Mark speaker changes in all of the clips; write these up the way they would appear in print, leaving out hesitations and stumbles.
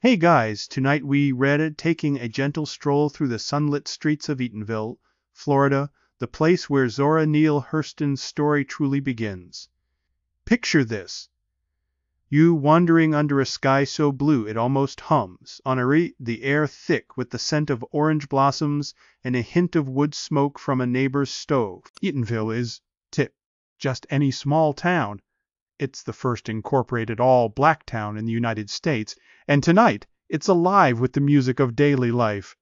Speaker 1: Hey guys, tonight we read Taking a Gentle Stroll Through the Sunlit Streets of Eatonville, Florida, the place where Zora Neale Hurston's story truly begins. Picture this. You wandering under a sky so blue it almost hums, the air thick with the scent of orange blossoms and a hint of wood smoke from a neighbor's stove. Eatonville is, just any small town. It's the first incorporated all-black town in the United States, and tonight it's alive with the music of daily life.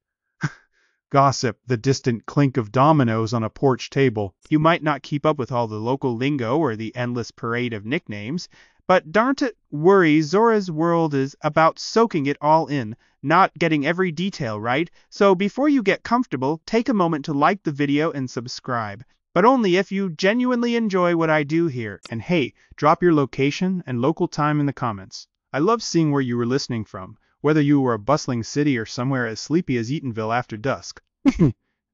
Speaker 1: Gossip, the distant clink of dominoes on a porch table. You might not keep up with all the local lingo or the endless parade of nicknames, but darn't it worry, Zora's world is about soaking it all in, not getting every detail right, so before you get comfortable, take a moment to like the video and subscribe. But only if you genuinely enjoy what I do here. And hey, drop your location and local time in the comments. I love seeing where you were listening from, whether you were a bustling city or somewhere as sleepy as Eatonville after dusk.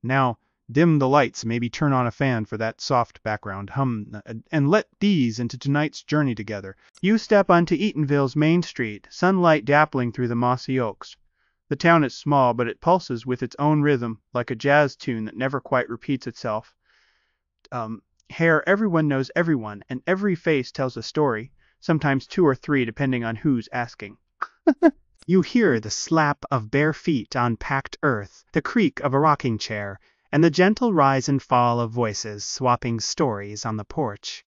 Speaker 1: Now, dim the lights, maybe turn on a fan for that soft background hum, and let ease into tonight's journey together. You step onto Eatonville's main street, sunlight dappling through the mossy oaks. The town is small, but it pulses with its own rhythm, like a jazz tune that never quite repeats itself. Here everyone knows everyone, and every face tells a story, sometimes two or three depending on who's asking. You hear the slap of bare feet on packed earth, the creak of a rocking chair, and the gentle rise and fall of voices swapping stories on the porch.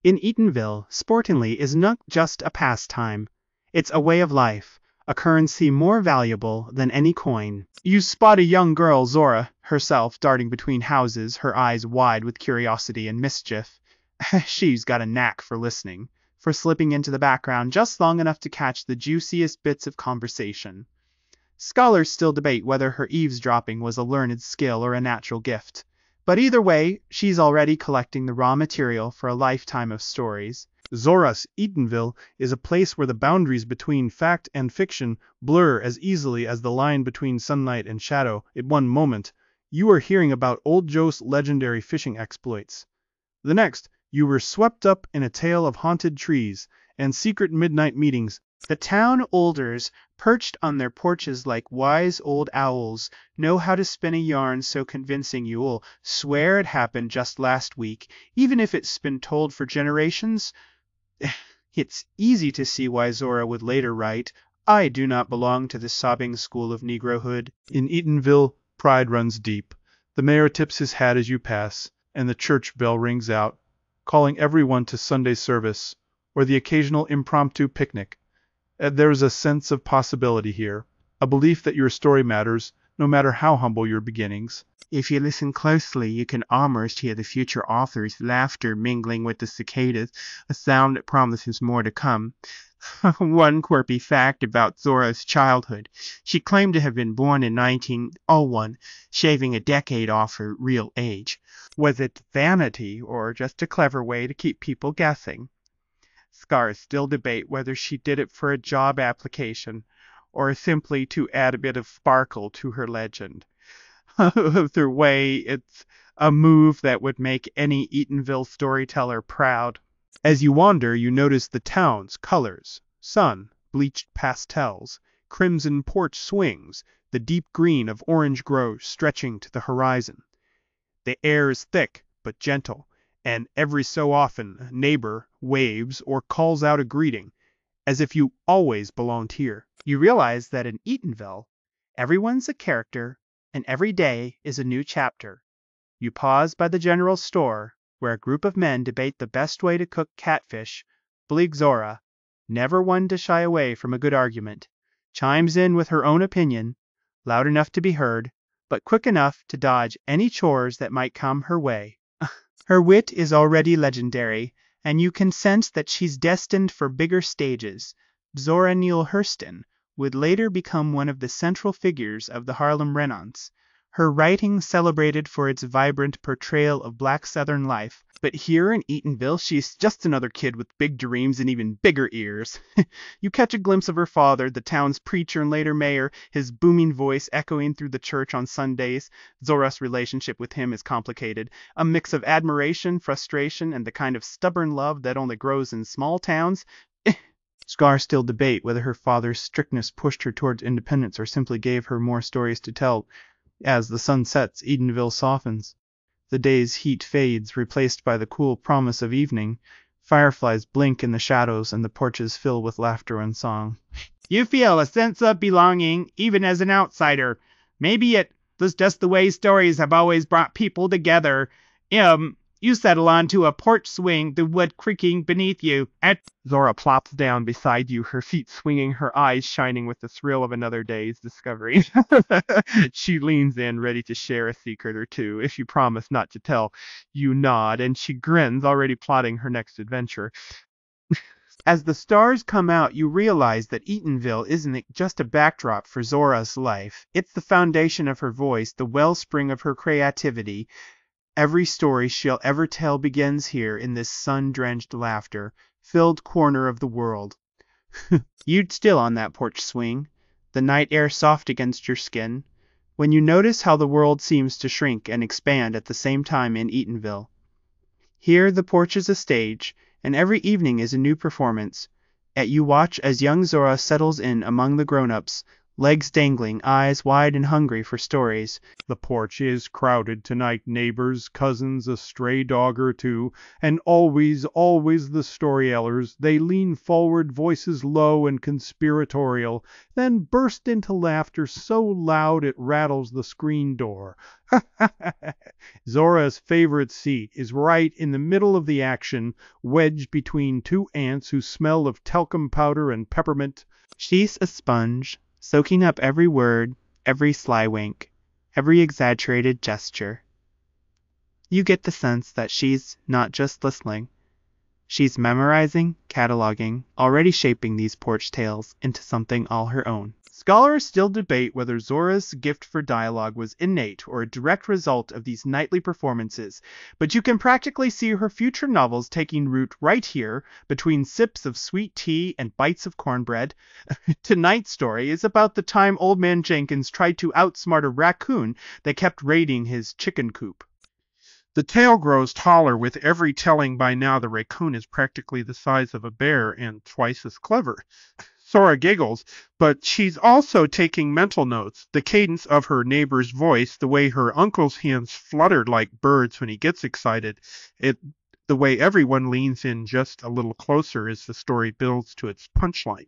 Speaker 1: In Eatonville, sportingly is not just a pastime, it's a way of life, a currency more valuable than any coin. You spot a young girl, Zora, herself darting between houses, her eyes wide with curiosity and mischief. She's got a knack for listening, for slipping into the background just long enough to catch the juiciest bits of conversation. Scholars still debate whether her eavesdropping was a learned skill or a natural gift. But either way, she's already collecting the raw material for a lifetime of stories. Zora's Eatonville is a place where the boundaries between fact and fiction blur as easily as the line between sunlight and shadow. At one moment, you are hearing about Old Joe's legendary fishing exploits. The next, you were swept up in a tale of haunted trees and secret midnight meetings. The town olders, perched on their porches like wise old owls, know how to spin a yarn so convincing you'll swear it happened just last week, even if it's been told for generations. It's easy to see why Zora would later write, "I do not belong to the sobbing school of Negrohood." In Eatonville, pride runs deep. The mayor tips his hat as you pass, and the church bell rings out, calling everyone to Sunday service, or the occasional impromptu picnic. There is a sense of possibility here, a belief that your story matters, no matter how humble your beginnings.
Speaker 2: If you listen closely, you can almost hear the future author's laughter mingling with the cicadas, a sound that promises more to come. One quirky fact about Zora's childhood: she claimed to have been born in 1901, shaving a decade off her real age. Was it vanity, or just a clever way to keep people guessing? Scholars still debate whether she did it for a job application, or simply to add a bit of sparkle to her legend. Either way, it's a move that would make any Eatonville storyteller proud.
Speaker 1: As you wander, you notice the town's colors: sun, bleached pastels, crimson porch swings, the deep green of orange groves stretching to the horizon. The air is thick but gentle, and every so often a neighbor waves or calls out a greeting, as if you always belonged here.
Speaker 2: You realize that in Eatonville, everyone's a character, and every day is a new chapter. You pause by the general store, where a group of men debate the best way to cook catfish. Bleak Zora, never one to shy away from a good argument, chimes in with her own opinion, loud enough to be heard, but quick enough to dodge any chores that might come her way. Her wit is already legendary, and you can sense that she's destined for bigger stages. Zora Neale Hurston would later become one of the central figures of the Harlem Renaissance, her writing celebrated for its vibrant portrayal of black Southern life. But here in Eatonville, she's just another kid with big dreams and even bigger ears. You catch a glimpse of her father, the town's preacher and later mayor, his booming voice echoing through the church on Sundays. Zora's relationship with him is complicated, a mix of admiration, frustration, and the kind of stubborn love that only grows in small towns. Scholars still debate whether her father's strictness pushed her towards independence or simply gave her more stories to tell. As the sun sets, Eatonville softens. The day's heat fades, replaced by the cool promise of evening. Fireflies blink in the shadows, and the porches fill with laughter and song. You feel a sense of belonging, even as an outsider. Maybe it was just the way stories have always brought people together. You settle onto a porch swing, the wood creaking beneath you. Zora plops down beside you, her feet swinging, her eyes shining with the thrill of another day's discovery. She leans in, ready to share a secret or two. If you promise not to tell, you nod, and she grins, already plotting her next adventure. As the stars come out, you realize that Eatonville isn't just a backdrop for Zora's life. It's the foundation of her voice, the wellspring of her creativity. Every story she'll ever tell begins here in this sun-drenched, laughter-filled corner of the world. You'd still on that porch swing, the night air soft against your skin, when you notice how the world seems to shrink and expand at the same time in Eatonville. Here the porch is a stage, and every evening is a new performance. You watch as young Zora settles in among the grown-ups, legs dangling, eyes wide and hungry for stories.
Speaker 1: The porch is crowded tonight, neighbors, cousins, a stray dog or two, and always, always the storytellers. They lean forward, voices low and conspiratorial, then burst into laughter so loud it rattles the screen door. Zora's favorite seat is right in the middle of the action, wedged between two aunts who smell of talcum powder and peppermint.
Speaker 2: She's a sponge, soaking up every word, every sly wink, every exaggerated gesture. You get the sense that she's not just listening. She's memorizing, cataloging, already shaping these porch tales into something all her own. Scholars still debate whether Zora's gift for dialogue was innate or a direct result of these nightly performances, but you can practically see her future novels taking root right here, between sips of sweet tea and bites of cornbread. Tonight's story is about the time Old Man Jenkins tried to outsmart a raccoon that kept raiding his chicken coop.
Speaker 1: The tale grows taller with every telling. By now the raccoon is practically the size of a bear and twice as clever. Zora giggles, but she's also taking mental notes. The cadence of her neighbor's voice, the way her uncle's hands fluttered like birds when he gets excited, the way everyone leans in just a little closer as the story builds to its punchline.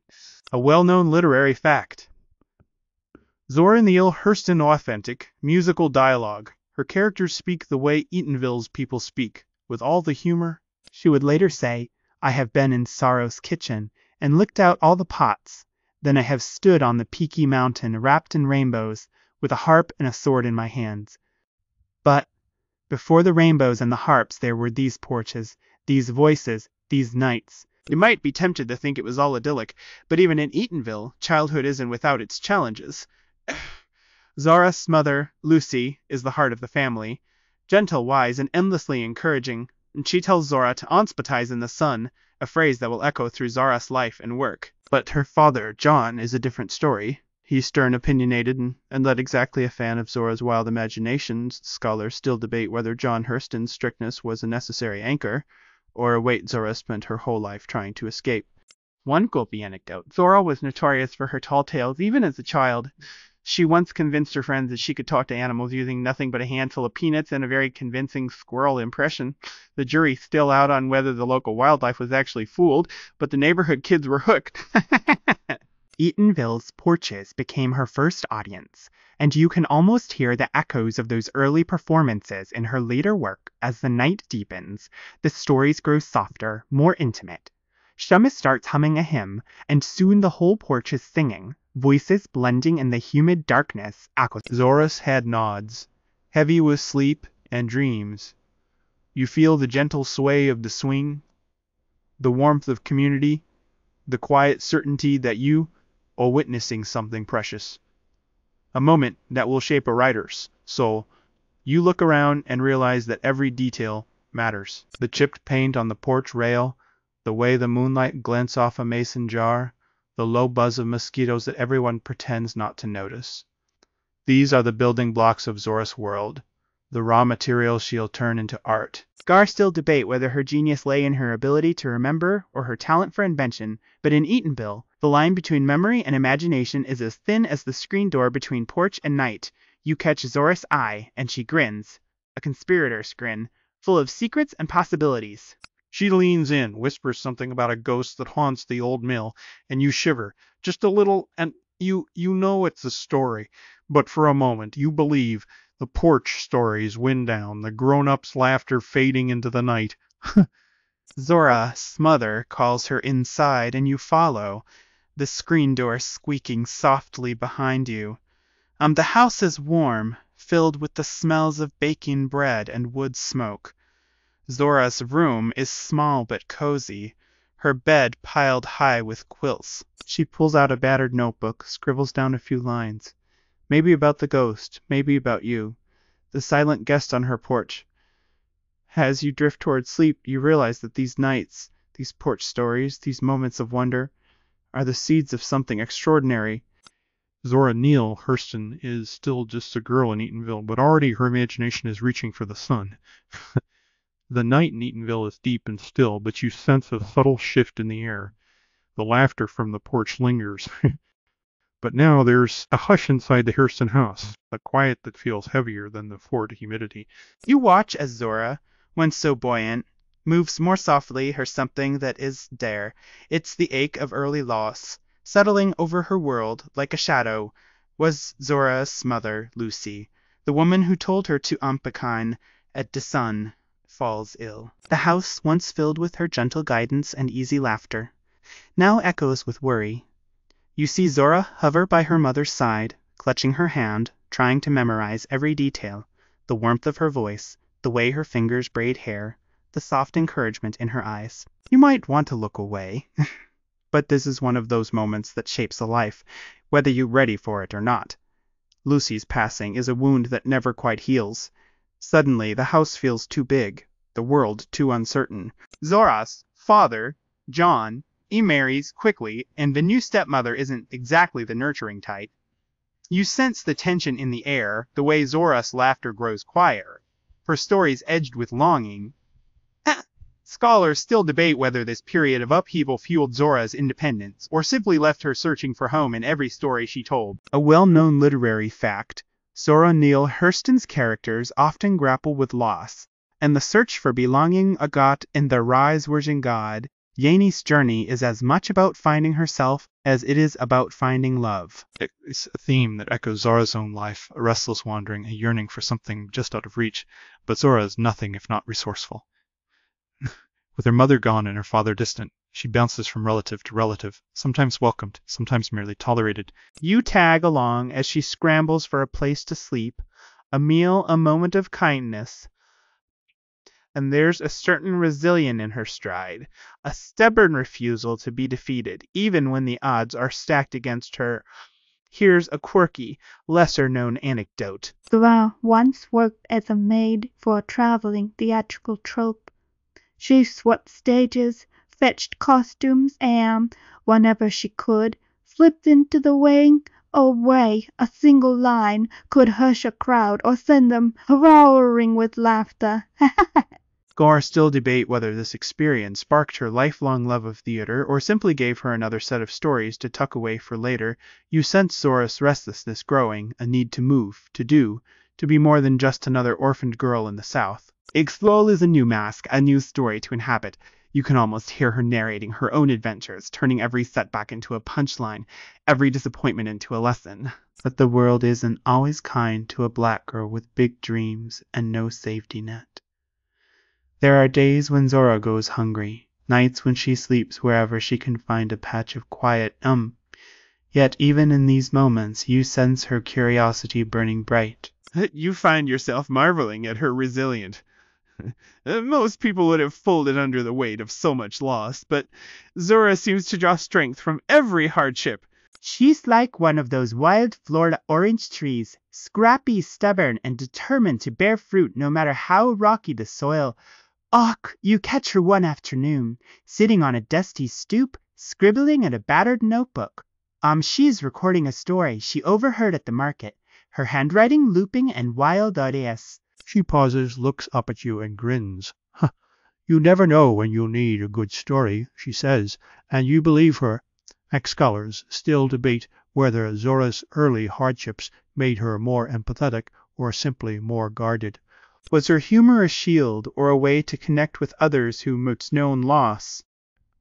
Speaker 2: A well-known literary fact.
Speaker 1: Zora Neale Hurston authentic, musical dialogue. Her characters speak the way Eatonville's people speak, with all the humor.
Speaker 2: She would later say, "I have been in Sorrow's kitchen and licked out all the pots. Then I have stood on the peaky mountain wrapped in rainbows, with a harp and a sword in my hands. But before the rainbows and the harps there were these porches, these voices, these nights." You might be tempted to think it was all idyllic, but even in Eatonville, childhood isn't without its challenges. Zora's mother, Lucy, is the heart of the family. Gentle, wise, and endlessly encouraging, and she tells Zora to auspicize in the sun, a phrase that will echo through Zora's life and work. But her father, John, is a different story. He's stern, opinionated, and not exactly a fan of Zora's wild imaginations. Scholars still debate whether John Hurston's strictness was a necessary anchor, or a weight Zora spent her whole life trying to escape. One gulpy anecdote. Zora was notorious for her tall tales, even as a child. She once convinced her friends that she could talk to animals using nothing but a handful of peanuts and a very convincing squirrel impression. The jury's still out on whether the local wildlife was actually fooled, but the neighborhood kids were hooked. Eatonville's porches became her first audience, and you can almost hear the echoes of those early performances in her later work. As the night deepens, the stories grow softer, more intimate. Shema starts humming a hymn, and soon the whole porch is singing, voices blending in the humid darkness.
Speaker 1: Zora's head nods, heavy with sleep and dreams. You feel the gentle sway of the swing, the warmth of community, the quiet certainty that you are witnessing something precious. A moment that will shape a writer's soul. You look around and realize that every detail matters. The chipped paint on the porch rail, the way the moonlight glints off a mason jar, the low buzz of mosquitoes that everyone pretends not to notice. These are the building blocks of Zora's world. The raw material she'll turn into art.
Speaker 2: Scars still debate whether her genius lay in her ability to remember or her talent for invention, but in Eatonville, the line between memory and imagination is as thin as the screen door between porch and night. You catch Zora's eye, and she grins, a conspirator's grin, full of secrets and possibilities.
Speaker 1: She leans in, whispers something about a ghost that haunts the old mill, and you shiver, just a little, and you know it's a story, but for a moment you believe. The porch stories wind down, the grown-ups' laughter fading into the night.
Speaker 2: Zora's mother calls her inside, and you follow, the screen door squeaking softly behind you. The house is warm, filled with the smells of baking bread and wood smoke. Zora's room is small but cozy, her bed piled high with quilts. She pulls out a battered notebook, scribbles down a few lines. Maybe about the ghost, maybe about you, the silent guest on her porch. As you drift toward sleep, you realize that these nights, these porch stories, these moments of wonder, are the seeds of something extraordinary.
Speaker 1: Zora Neale Hurston is still just a girl in Eatonville, but already her imagination is reaching for the sun. The night in Eatonville is deep and still, but you sense a subtle shift in the air. The laughter from the porch lingers. But now there's a hush inside the Hurston house, a quiet that feels heavier than the fort humidity.
Speaker 2: You watch as Zora, once so buoyant, moves more softly her something that is there. It's the ache of early loss, settling over her world like a shadow. Was Zora's mother, Lucy, the woman who told her to umpakine at the sun, falls ill. The house, once filled with her gentle guidance and easy laughter, now echoes with worry. You see Zora hover by her mother's side, clutching her hand, trying to memorize every detail, the warmth of her voice, the way her fingers braid hair, the soft encouragement in her eyes. You might want to look away, but this is one of those moments that shapes a life, whether you're ready for it or not. Lucy's passing is a wound that never quite heals. Suddenly, the house feels too big, the world too uncertain. Zora's father, John, he marries quickly, and the new stepmother isn't exactly the nurturing type. You sense the tension in the air, the way Zora's laughter grows quieter, her stories edged with longing. Scholars still debate whether this period of upheaval fueled Zora's independence, or simply left her searching for home in every story she told. A well-known literary fact, Zora Neale Hurston's characters often grapple with loss, and the search for belonging agot in the Rise Virgin God. Yani's journey is as much about finding herself as it is about finding love.
Speaker 1: It's a theme that echoes Zora's own life, a restless wandering, a yearning for something just out of reach. But Zora is nothing if not resourceful. With her mother gone and her father distant, she bounces from relative to relative, sometimes welcomed, sometimes merely tolerated.
Speaker 2: You tag along as she scrambles for a place to sleep, a meal, a moment of kindness. And there's a certain resilience in her stride, a stubborn refusal to be defeated, even when the odds are stacked against her. Here's a quirky, lesser-known anecdote.
Speaker 3: Zora once worked as a maid for a traveling theatrical troupe. She swept stages, fetched costumes, and, whenever she could, slipped into the wing. Oh, way, a single line could hush a crowd or send them roaring with laughter.
Speaker 2: Scholars still debate whether this experience sparked her lifelong love of theater or simply gave her another set of stories to tuck away for later. You sense Zora's restlessness growing, a need to move, to do, to be more than just another orphaned girl in the South. Explore is a new mask, a new story to inhabit. You can almost hear her narrating her own adventures, turning every setback into a punchline, every disappointment into a lesson. But the world isn't always kind to a black girl with big dreams and no safety net. There are days when Zora goes hungry, nights when she sleeps wherever she can find a patch of quiet. Yet even in these moments you sense her curiosity burning bright. You find yourself marveling at her resilience. Most people would have folded under the weight of so much loss, but Zora seems to draw strength from every hardship. She's like one of those wild Florida orange trees, scrappy, stubborn, and determined to bear fruit no matter how rocky the soil. You catch her one afternoon, sitting on a dusty stoop, scribbling at a battered notebook. She's recording a story she overheard at the market, her handwriting looping and wild audacious.
Speaker 1: She pauses, looks up at you, and grins. You never know when you'll need a good story, she says, and you believe her. Ex-scholars still debate whether Zora's early hardships made her more empathetic or simply more guarded.
Speaker 2: Was her humor a shield or a way to connect with others who most known loss?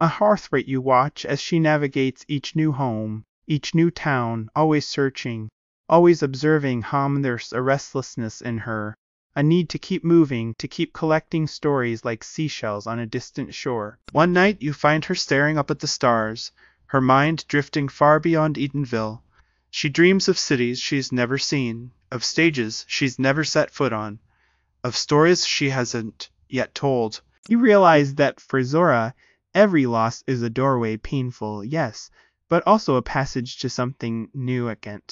Speaker 2: A hearthrate you watch as she navigates each new home, each new town, always searching, always observing how there's a restlessness in her, a need to keep moving, to keep collecting stories like seashells on a distant shore. One night you find her staring up at the stars, her mind drifting far beyond Eatonville. She dreams of cities she's never seen, of stages she's never set foot on, of stories she hasn't yet told. You realize that for Zora, every loss is a doorway, painful, yes, but also a passage to something new again.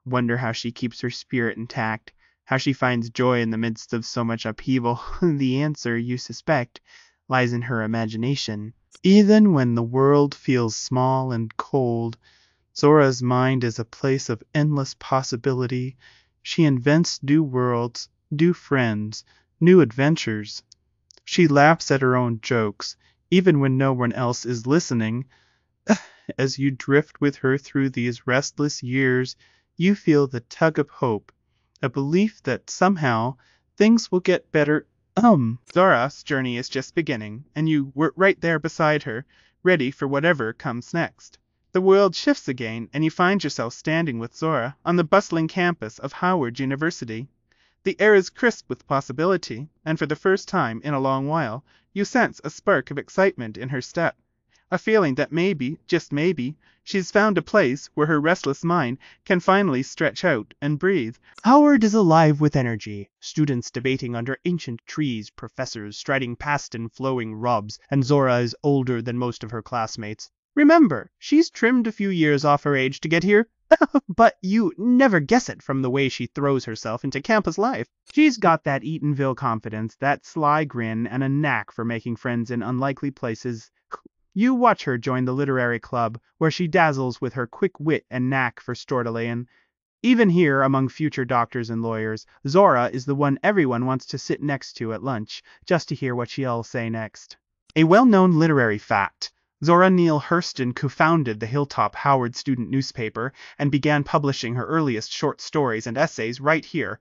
Speaker 2: Wonder how she keeps her spirit intact, how she finds joy in the midst of so much upheaval. The answer, you suspect, lies in her imagination. Even when the world feels small and cold, Zora's mind is a place of endless possibility. She invents new worlds, new friends, new adventures. She laughs at her own jokes, even when no one else is listening. As you drift with her through these restless years, you feel the tug of hope, a belief that somehow things will get better. Zora's journey is just beginning, and you were right there beside her, ready for whatever comes next. The world shifts again, and you find yourself standing with Zora on the bustling campus of Howard University. The air is crisp with possibility, and for the first time in a long while, you sense a spark of excitement in her step. A feeling that maybe, just maybe, she's found a place where her restless mind can finally stretch out and breathe.
Speaker 1: Howard is alive with energy. Students debating under ancient trees, professors striding past in flowing robes, and Zora is older than most of her classmates.
Speaker 2: Remember, she's trimmed a few years off her age to get here, but you never guess it from the way she throws herself into campus life. She's got that Eatonville confidence, that sly grin, and a knack for making friends in unlikely places. You watch her join the literary club, where she dazzles with her quick wit and knack for storytelling. Even here, among future doctors and lawyers, Zora is the one everyone wants to sit next to at lunch, just to hear what she'll say next. A well-known literary fact. Zora Neale Hurston co-founded the Hilltop Howard student newspaper and began publishing her earliest short stories and essays right here.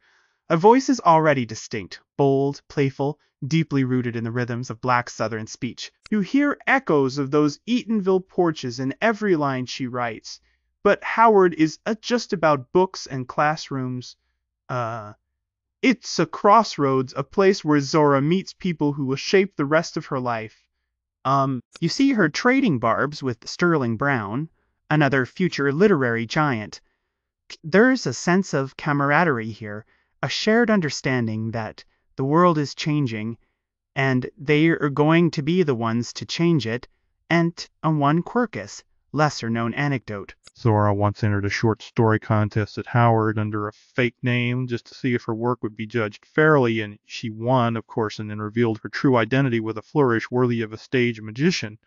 Speaker 2: Her voice is already distinct, bold, playful, deeply rooted in the rhythms of Black Southern speech. You hear echoes of those Eatonville porches in every line she writes. But Howard is just about books and classrooms. It's a crossroads, a place where Zora meets people who will shape the rest of her life. You see her trading barbs with Sterling Brown, another future literary giant. There's a sense of camaraderie here, a shared understanding that the world is changing, and they are going to be the ones to change it, and a one quirkus, lesser-known anecdote.
Speaker 1: Zora once entered a short story contest at Howard under a fake name just to see if her work would be judged fairly, and she won, of course, and then revealed her true identity with a flourish worthy of a stage magician.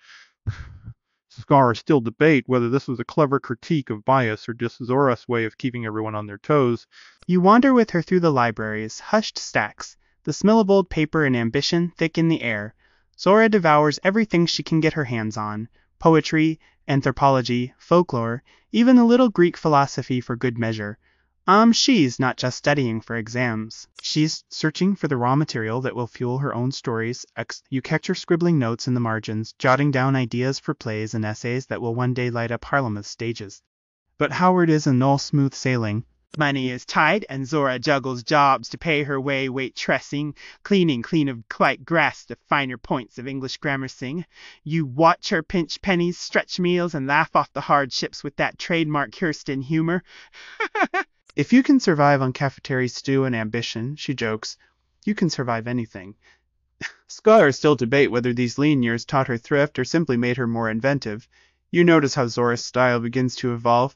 Speaker 1: Scholars still debate whether this was a clever critique of bias or just Zora's way of keeping everyone on their toes.
Speaker 2: You wander with her through the library's hushed stacks, the smell of old paper and ambition thick in the air. Zora devours everything she can get her hands on: poetry, anthropology, folklore, even a little Greek philosophy for good measure. She's not just studying for exams. She's searching for the raw material that will fuel her own stories. You catch her scribbling notes in the margins, jotting down ideas for plays and essays that will one day light up Harlem's stages. But Howard isn't all smooth sailing. Money is tight, and Zora juggles jobs to pay her way, waitressing, cleaning clean of quite grasp the finer points of English grammar sing. You watch her pinch pennies, stretch meals, and laugh off the hardships with that trademark Hurston humor. If you can survive on cafeteria stew and ambition, she jokes, you can survive anything. Scholars still debate whether these lean years taught her thrift or simply made her more inventive. You notice how Zora's style begins to evolve.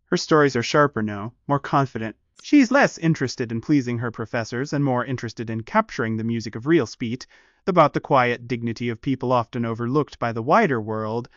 Speaker 2: Her stories are sharper now, more confident. She's less interested in pleasing her professors and more interested in capturing the music of real speech, about the quiet dignity of people often overlooked by the wider world.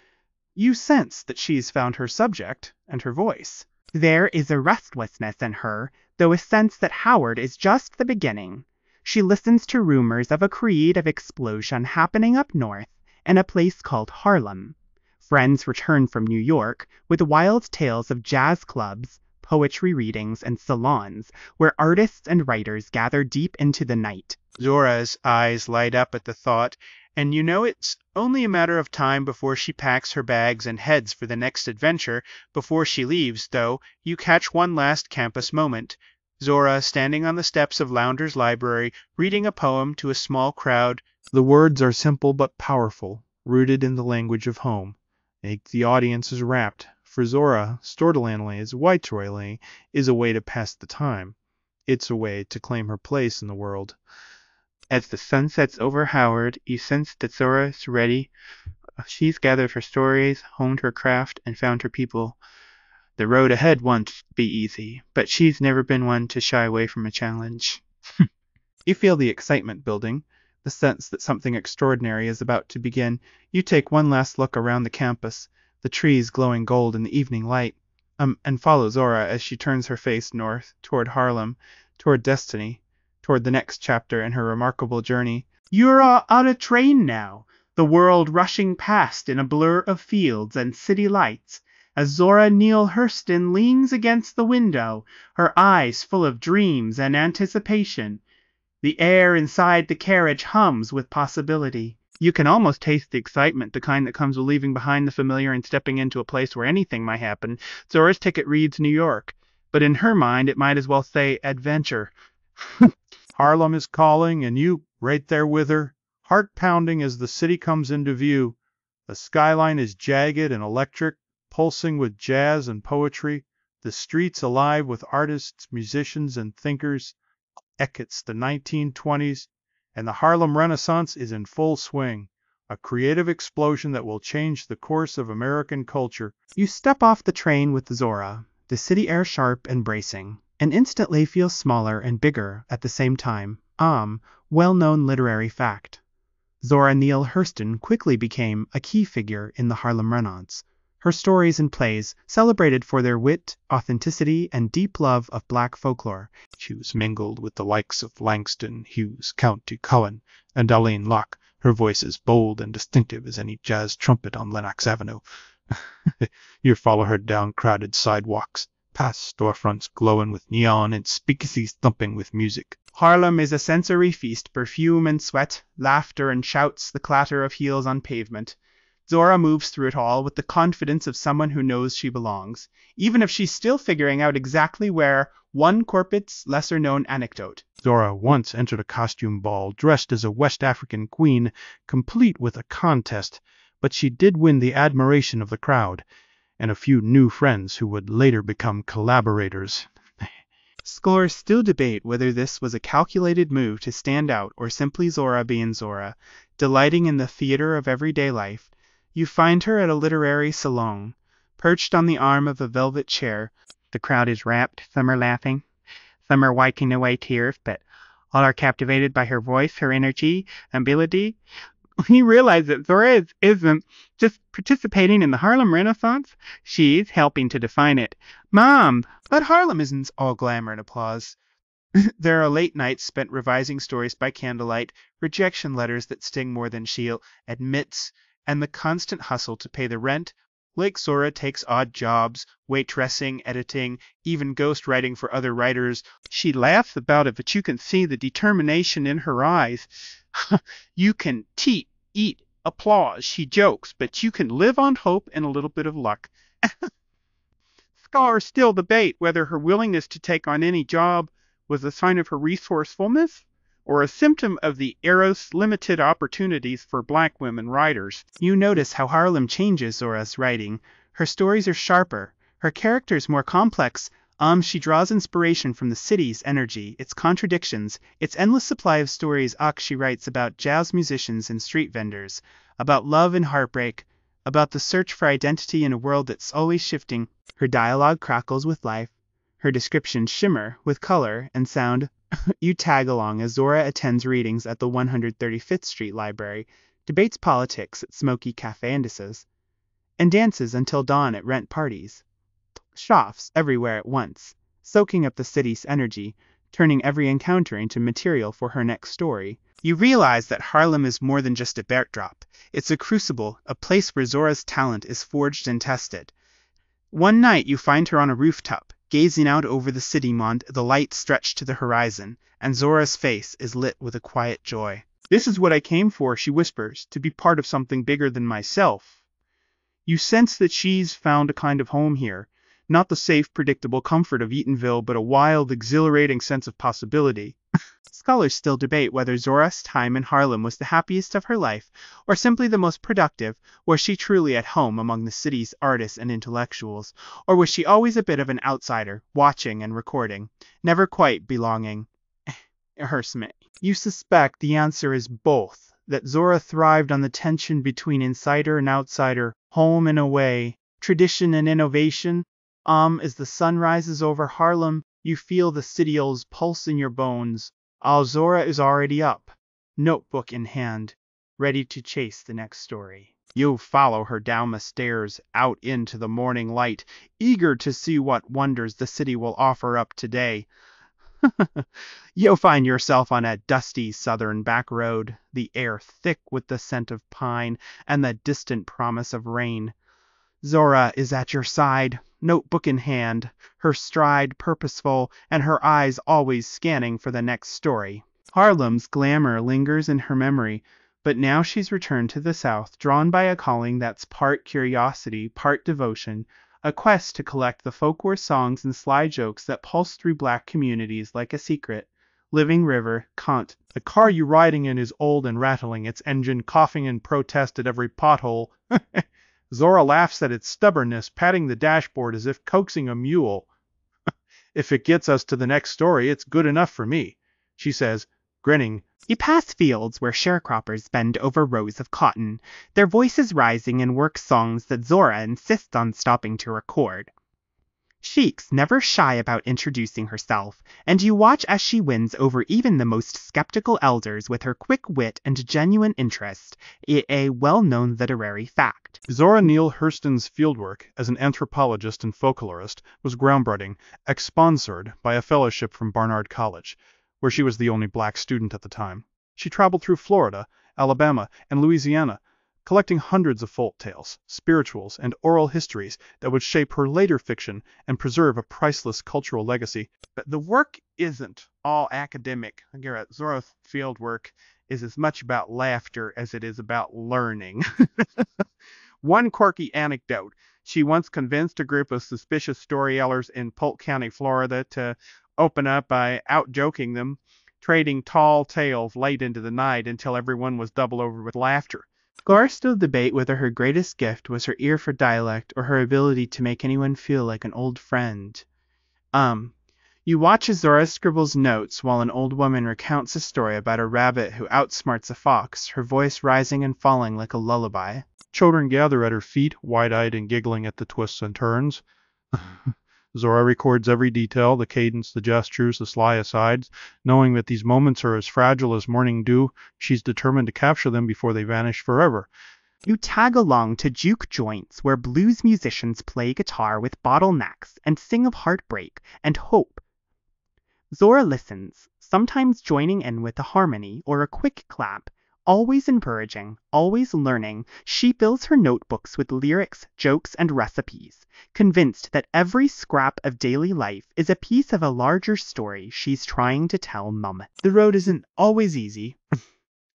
Speaker 2: You sense that she's found her subject and her voice. There is a restlessness in her, though a sense that Howard is just the beginning. She listens to rumors of a creative explosion happening up north in a place called Harlem. Friends return from New York with wild tales of jazz clubs, poetry readings, and salons where artists and writers gather deep into the night.
Speaker 1: Zora's eyes light up at the thought, and you know it's only a matter of time before she packs her bags and heads for the next adventure. Before she leaves, though, you catch one last campus moment. Zora standing on the steps of Lownder's library, reading a poem to a small crowd. The words are simple but powerful, rooted in the language of home. The audience is rapt. For Zora, Stordalandly, Whiteroyly, is a way to pass the time. It's a way to claim her place in the world.
Speaker 2: As the sun sets over Howard, you sense that Zora is ready. She's gathered her stories, honed her craft, and found her people. The road ahead won't be easy, but she's never been one to shy away from a challenge.
Speaker 1: You feel the excitement building, the sense that something extraordinary is about to begin. You take one last look around the campus, the trees glowing gold in the evening light, and follow Zora as she turns her face north, toward Harlem, toward destiny, toward the next chapter in her remarkable journey.
Speaker 2: You're on a train now, the world rushing past in a blur of fields and city lights, as Zora Neale Hurston leans against the window, her eyes full of dreams and anticipation. The air inside the carriage hums with possibility. You can almost taste the excitement, the kind that comes with leaving behind the familiar and stepping into a place where anything might happen. Zora's ticket reads New York, but in her mind it might as well say adventure.
Speaker 1: Harlem is calling, and you, right there with her, heart pounding as the city comes into view. The skyline is jagged and electric, pulsing with jazz and poetry. The streets alive with artists, musicians, and thinkers. It's the 1920s, and the Harlem Renaissance is in full swing. A creative explosion that will change the course of American culture.
Speaker 2: You step off the train with Zora, the city air sharp and bracing, and instantly feel smaller and bigger at the same time. Well-known literary fact. Zora Neale Hurston quickly became a key figure in the Harlem Renaissance. Her stories and plays celebrated for their wit, authenticity, and deep love of black folklore.
Speaker 1: She was mingled with the likes of Langston Hughes, Count Cullen, and Aline Locke. Her voice is bold and distinctive as any jazz trumpet on Lenox Avenue. You follow her down crowded sidewalks, past storefronts glowing with neon and speakeasies thumping with music.
Speaker 2: Harlem is a sensory feast, perfume and sweat, laughter and shouts, the clatter of heels on pavement. Zora moves through it all with the confidence of someone who knows she belongs, even if she's still figuring out exactly where. One Corpet's lesser-known anecdote.
Speaker 1: Zora once entered a costume ball dressed as a West African queen, complete with a contest, but she did win the admiration of the crowd, and a few new friends who would later become collaborators.
Speaker 2: Scholars still debate whether this was a calculated move to stand out or simply Zora being Zora, delighting in the theater of everyday life. You find her at a literary salon, perched on the arm of a velvet chair. The crowd is rapt, some are laughing, some are wiping away tears, but all are captivated by her voice, her energy, ability. You realize that Zora isn't just participating in the Harlem Renaissance, she's helping to define it. Mom! But Harlem isn't all glamour and applause. There are late nights spent revising stories by candlelight, rejection letters that sting more than she'll admit, and the constant hustle to pay the rent. Lake Zora takes odd jobs, waitressing, editing, even ghostwriting for other writers. She laughs about it, but you can see the determination in her eyes. You can eat applause, she jokes, but you can live on hope and a little bit of luck. Scholars still debate whether her willingness to take on any job was a sign of her resourcefulness or a symptom of the era's limited opportunities for black women writers. You notice how Harlem changes Zora's writing. Her stories are sharper, her characters more complex. She draws inspiration from the city's energy, its contradictions, its endless supply of stories. She writes about jazz musicians and street vendors, about love and heartbreak, about the search for identity in a world that's always shifting. Her dialogue crackles with life, her descriptions shimmer with color and sound. You tag along as Zora attends readings at the 135th Street Library, debates politics at smoky cafe indices, and dances until dawn at rent parties. Shops everywhere at once, soaking up the city's energy. turning every encounter into material for her next story. You realize that Harlem is more than just a backdrop. It's a crucible, a place where Zora's talent is forged and tested. One night you find her on a rooftop, gazing out over the city mond, the light stretched to the horizon, and Zora's face is lit with a quiet joy.
Speaker 1: "This is what I came for," she whispers, "to be part of something bigger than myself." You sense that she's found a kind of home here, not the safe, predictable comfort of Eatonville, but a wild, exhilarating sense of possibility.
Speaker 2: Scholars still debate whether Zora's time in Harlem was the happiest of her life, or simply the most productive. Was she truly at home among the city's artists and intellectuals, or was she always a bit of an outsider, watching and recording, never quite belonging? Hurston. You suspect the answer is both, that Zora thrived on the tension between insider and outsider, home and away, tradition and innovation. As the sun rises over Harlem, you feel the city's pulse in your bones. Zora is already up, notebook in hand, ready to chase the next story. You follow her down the stairs, out into the morning light, eager to see what wonders the city will offer up today. You'll find yourself on a dusty southern back road, the air thick with the scent of pine and the distant promise of rain. Zora is at your side, notebook in hand, her stride purposeful and her eyes always scanning for the next story. Harlem's glamour lingers in her memory, but now she's returned to the South, drawn by a calling that's part curiosity, part devotion, a quest to collect the folklore songs and sly jokes that pulse through black communities like a secret, living river, cant.
Speaker 1: "The car you riding in is old and rattling, its engine coughing in protest at every pothole." Zora laughs at its stubbornness, patting the dashboard as if coaxing a mule. "If it gets us to the next story, it's good enough for me," she says, grinning.
Speaker 2: You pass fields where sharecroppers bend over rows of cotton, their voices rising in work songs that Zora insists on stopping to record. Sheik's never shy about introducing herself, and you watch as she wins over even the most skeptical elders with her quick wit and genuine interest, a well-known literary fact.
Speaker 1: Zora Neale Hurston's fieldwork as an anthropologist and folklorist was groundbreaking, sponsored by a fellowship from Barnard College, where she was the only black student at the time. She traveled through Florida, Alabama, and Louisiana, collecting hundreds of folk tales, spirituals, and oral histories that would shape her later fiction and preserve a priceless cultural legacy. But the work isn't all academic. Zora's fieldwork is as much about laughter as it is about learning. One quirky anecdote: she once convinced a group of suspicious storytellers in Polk County, Florida, to open up by out-joking them, trading tall tales late into the night until everyone was double over with laughter.
Speaker 2: Scholars still debate whether her greatest gift was her ear for dialect or her ability to make anyone feel like an old friend. You watch as Zora scribbles notes while an old woman recounts a story about a rabbit who outsmarts a fox, her voice rising and falling like a lullaby.
Speaker 1: Children gather at her feet, wide-eyed and giggling at the twists and turns. Zora records every detail, the cadence, the gestures, the sly asides. Knowing that these moments are as fragile as morning dew, she's determined to capture them before they vanish forever.
Speaker 2: You tag along to juke joints where blues musicians play guitar with bottlenecks and sing of heartbreak and hope. Zora listens, sometimes joining in with a harmony or a quick clap. Always encouraging, always learning, she fills her notebooks with lyrics, jokes, and recipes, convinced that every scrap of daily life is a piece of a larger story she's trying to tell Mum. The road isn't always easy.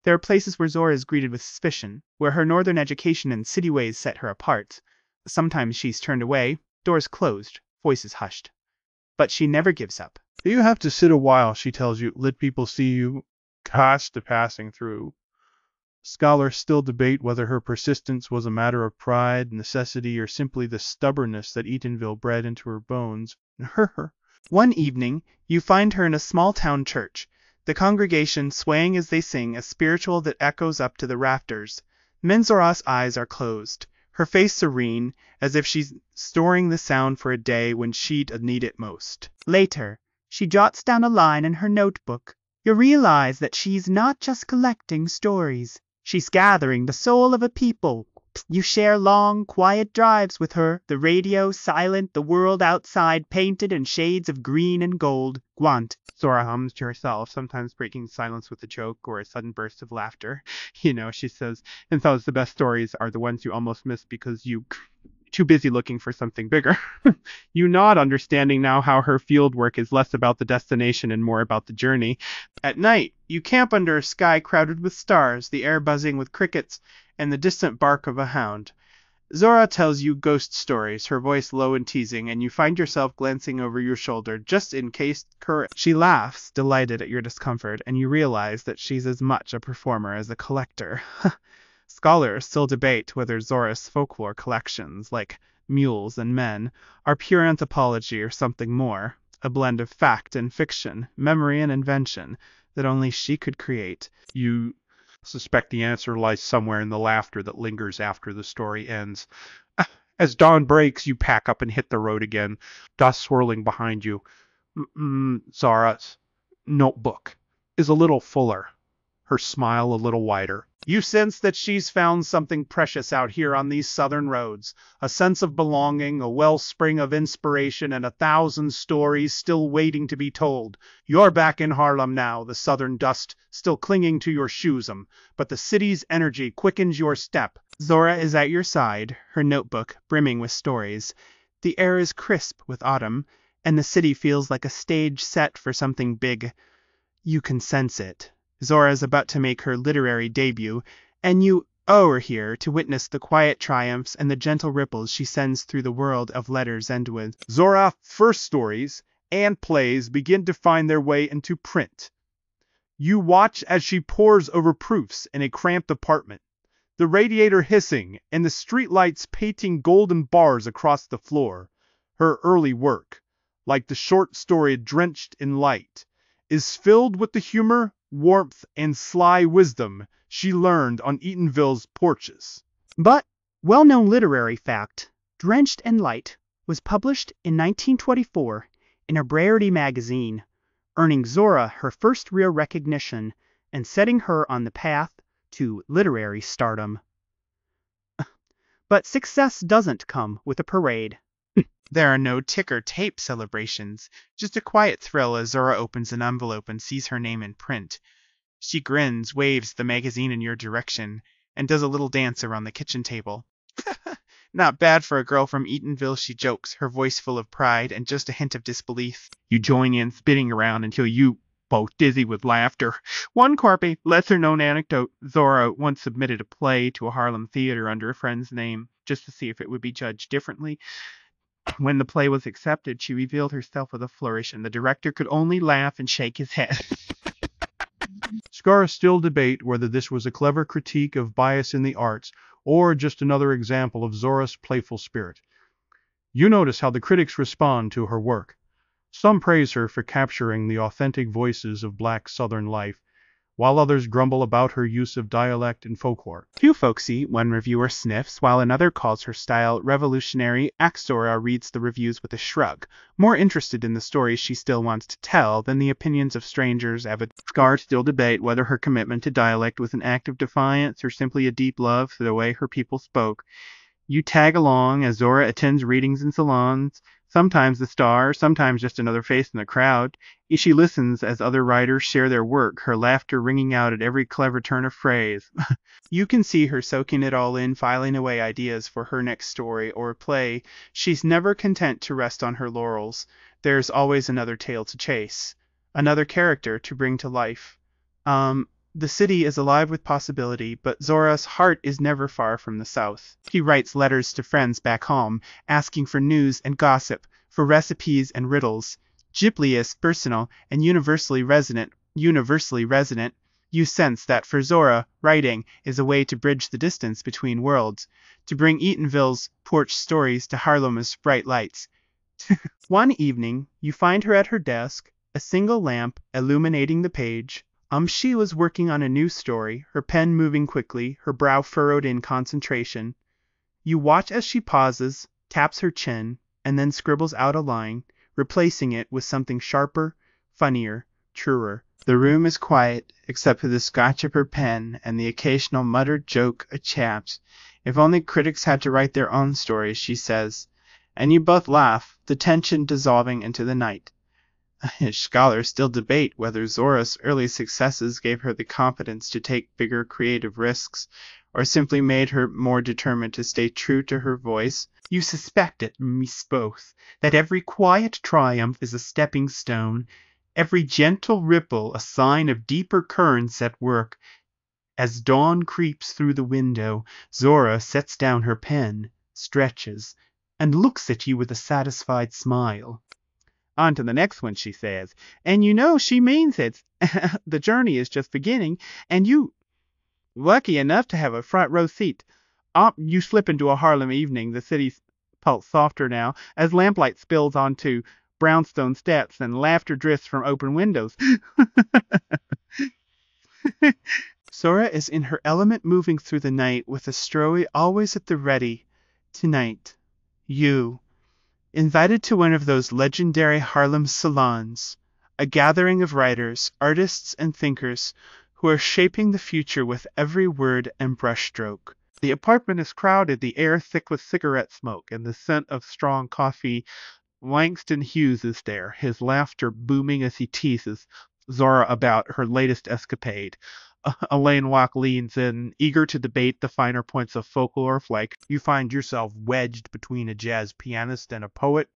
Speaker 2: There are places where Zora is greeted with suspicion, where her northern education and city ways set her apart. Sometimes she's turned away, doors closed, voices hushed. But she never gives up.
Speaker 1: "You have to sit a while," she tells you, "let people see you. Cost to passing through." Scholars still debate whether her persistence was a matter of pride, necessity, or simply the stubbornness that Eatonville bred into her bones.
Speaker 2: One evening, you find her in a small-town church, the congregation swaying as they sing a spiritual that echoes up to the rafters. Zora's eyes are closed, her face serene, as if she's storing the sound for a day when she'd need it most. Later, she jots down a line in her notebook. You realize that she's not just collecting stories. She's gathering the soul of a people. You share long, quiet drives with her, the radio silent, the world outside painted in shades of green and gold. Gwant. Zora hums to herself, sometimes breaking silence with a joke or a sudden burst of laughter. She says, and so the best stories are the ones you almost miss because you too busy looking for something bigger. You nod, understanding now how her field work is less about the destination and more about the journey. At night, you camp under a sky crowded with stars, the air buzzing with crickets, and the distant bark of a hound. Zora tells you ghost stories, her voice low and teasing, and you find yourself glancing over your shoulder just in case She laughs, delighted at your discomfort, and you realize that she's as much a performer as a collector. Scholars still debate whether Zora's folklore collections, like Mules and Men, are pure anthropology or something more, a blend of fact and fiction, memory and invention, that only she could create.
Speaker 1: You suspect the answer lies somewhere in the laughter that lingers after the story ends. As dawn breaks, you pack up and hit the road again, dust swirling behind you. Zora's notebook is a little fuller, her smile a little wider.
Speaker 2: You sense that she's found something precious out here on these southern roads, a sense of belonging, a wellspring of inspiration, and 1,000 stories still waiting to be told. You're back in Harlem now, the southern dust still clinging to your shoesum, but the city's energy quickens your step. Zora is at your side, her notebook brimming with stories. The air is crisp with autumn, and the city feels like a stage set for something big. You can sense it. Zora is about to make her literary debut, and you are here to witness the quiet triumphs and the gentle ripples she sends through the world of letters and with.
Speaker 1: Zora, first stories and plays begin to find their way into print. You watch as she pores over proofs in a cramped apartment, the radiator hissing and the streetlights painting golden bars across the floor. Her early work, like the short story drenched in light, is filled with the humor, warmth, and sly wisdom she learned on Eatonville's porches.
Speaker 2: But, well-known literary fact, Drenched in Light was published in 1924 in a Rarity magazine, earning Zora her first real recognition and setting her on the path to literary stardom. But success doesn't come with a parade. There are no ticker tape celebrations, just a quiet thrill as Zora opens an envelope and sees her name in print. She grins, waves the magazine in your direction, and does a little dance around the kitchen table. Not bad for a girl from Eatonville, she jokes, her voice full of pride and just a hint of disbelief. You join in, spinning around until you both dizzy with laughter. One quirky, lesser-known anecdote, Zora once submitted a play to a Harlem theater under a friend's name, just to see if it would be judged differently. When the play was accepted, she revealed herself with a flourish, and the director could only laugh and shake his head.
Speaker 1: Scholars still debate whether this was a clever critique of bias in the arts or just another example of Zora's playful spirit. You notice how the critics respond to her work. Some praise her for capturing the authentic voices of Black Southern life, while others grumble about her use of dialect and folklore.
Speaker 2: Too folksy, one reviewer sniffs, while another calls her style revolutionary. Zora reads the reviews with a shrug, more interested in the stories she still wants to tell than the opinions of strangers. Scholars still debate whether her commitment to dialect was an act of defiance or simply a deep love for the way her people spoke. You tag along as Zora attends readings in salons, sometimes the star, sometimes just another face in the crowd. She listens as other writers share their work, her laughter ringing out at every clever turn of phrase. You can see her soaking it all in, filing away ideas for her next story or play. She's never content to rest on her laurels. There's always another tale to chase, another character to bring to life. The city is alive with possibility, but Zora's heart is never far from the South. She writes letters to friends back home, asking for news and gossip, for recipes and riddles. Ghibli-esque, personal, and universally resonant. You sense that for Zora, writing is a way to bridge the distance between worlds, to bring Eatonville's porch stories to Harlem's bright lights. One evening, you find her at her desk, a single lamp illuminating the page. She was working on a new story, her pen moving quickly, her brow furrowed in concentration. You watch as she pauses, taps her chin, and then scribbles out a line, replacing it with something sharper, funnier, truer. The room is quiet, except for the scratch of her pen and the occasional muttered joke of chaps. If only critics had to write their own stories, she says. And you both laugh, the tension dissolving into the night. Scholars still debate whether Zora's early successes gave her the confidence to take bigger creative risks, or simply made her more determined to stay true to her voice. You suspect it, Miss Both, that every quiet triumph is a stepping stone, every gentle ripple a sign of deeper currents at work. As dawn creeps through the window, Zora sets down her pen, stretches, and looks at you with a satisfied smile. On to the next one, she says. And you know she means it. The journey is just beginning, and you lucky enough to have a front row seat. You slip into a Harlem evening, the city's pulse softer now, as lamplight spills onto brownstone steps and laughter drifts from open windows. Zora is in her element, moving through the night with a story always at the ready. Tonight, you, invited to one of those legendary Harlem salons, a gathering of writers, artists, and thinkers who are shaping the future with every word and brushstroke. The apartment is crowded, the air thick with cigarette smoke and the scent of strong coffee. Langston Hughes is there, his laughter booming as he teases Zora about her latest escapade. Elaine Locke leans in, eager to debate the finer points of folklore, like you find yourself wedged between a jazz pianist and a poet,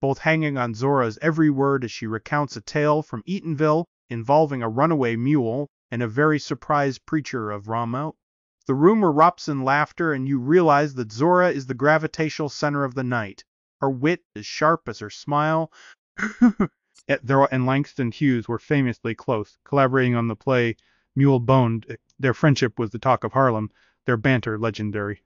Speaker 2: both hanging on Zora's every word as she recounts a tale from Eatonville involving a runaway mule and a very surprised preacher of Rameau. The room erupts in laughter, and you realize that Zora is the gravitational center of the night. Her wit is sharp as her smile. Zora and Langston Hughes were famously close, collaborating on the play Mule Boned. Their friendship was the talk of Harlem, their banter legendary.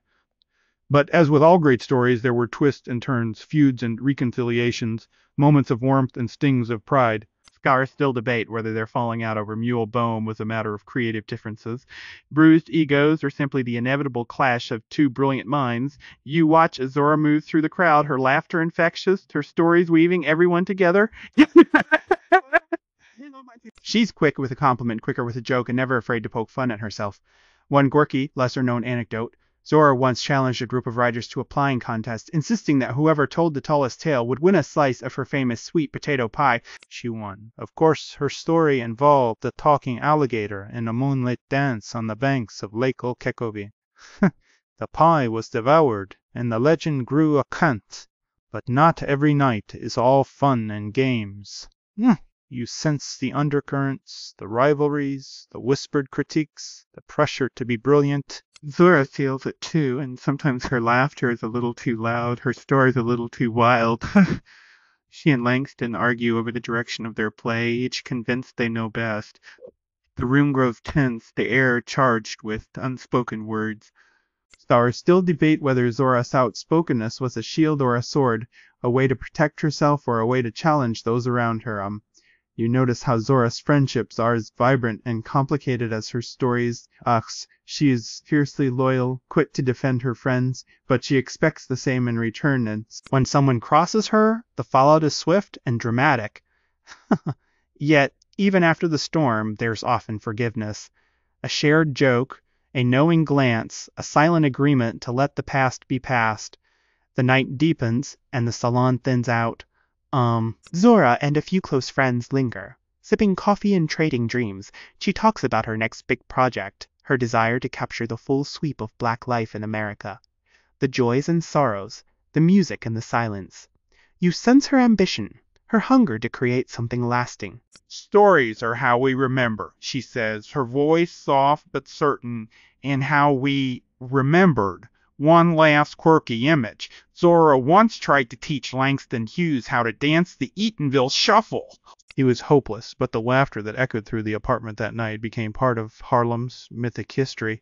Speaker 2: But as with all great stories, there were twists and turns, feuds and reconciliations, moments of warmth and stings of pride. Scholars still debate whether their falling out over Mule Bohm was a matter of creative differences, bruised egos, or simply the inevitable clash of two brilliant minds. You watch as Zora moves through the crowd, her laughter infectious, her stories weaving everyone together. She's quick with a compliment, quicker with a joke, and never afraid to poke fun at herself. One quirky, lesser-known anecdote. Zora once challenged a group of writers to a plying contest, insisting that whoever told the tallest tale would win a slice of her famous sweet potato pie. She won. Of course, her story involved a talking alligator and a moonlit dance on the banks of Lake Okekove. The pie was devoured, and the legend grew a cant. But not every night is all fun and games. You sense the undercurrents, the rivalries, the whispered critiques, the pressure to be brilliant. Zora feels it too, and sometimes her laughter is a little too loud, her stories a little too wild. She and Langston argue over the direction of their play, each convinced they know best. The room grows tense, the air charged with unspoken words. Scholars still debate whether Zora's outspokenness was a shield or a sword, a way to protect herself or a way to challenge those around her. You notice how Zora's friendships are as vibrant and complicated as her stories. She is fiercely loyal, quick to defend her friends, but she expects the same in return, and when someone crosses her, the fallout is swift and dramatic. Yet, even after the storm, there's often forgiveness. A shared joke, a knowing glance, a silent agreement to let the past be past. The night deepens, and the salon thins out. Zora and a few close friends linger, sipping coffee and trading dreams. She talks about her next big project, her desire to capture the full sweep of Black life in America. The joys and sorrows, the music and the silence. You sense her ambition, her hunger to create something lasting. Stories are how we remember, she says, her voice soft but certain, and how we remembered. One last quirky image. Zora once tried to teach Langston Hughes how to dance the Eatonville shuffle. He was hopeless, but the laughter that echoed through the apartment that night became part of Harlem's mythic history.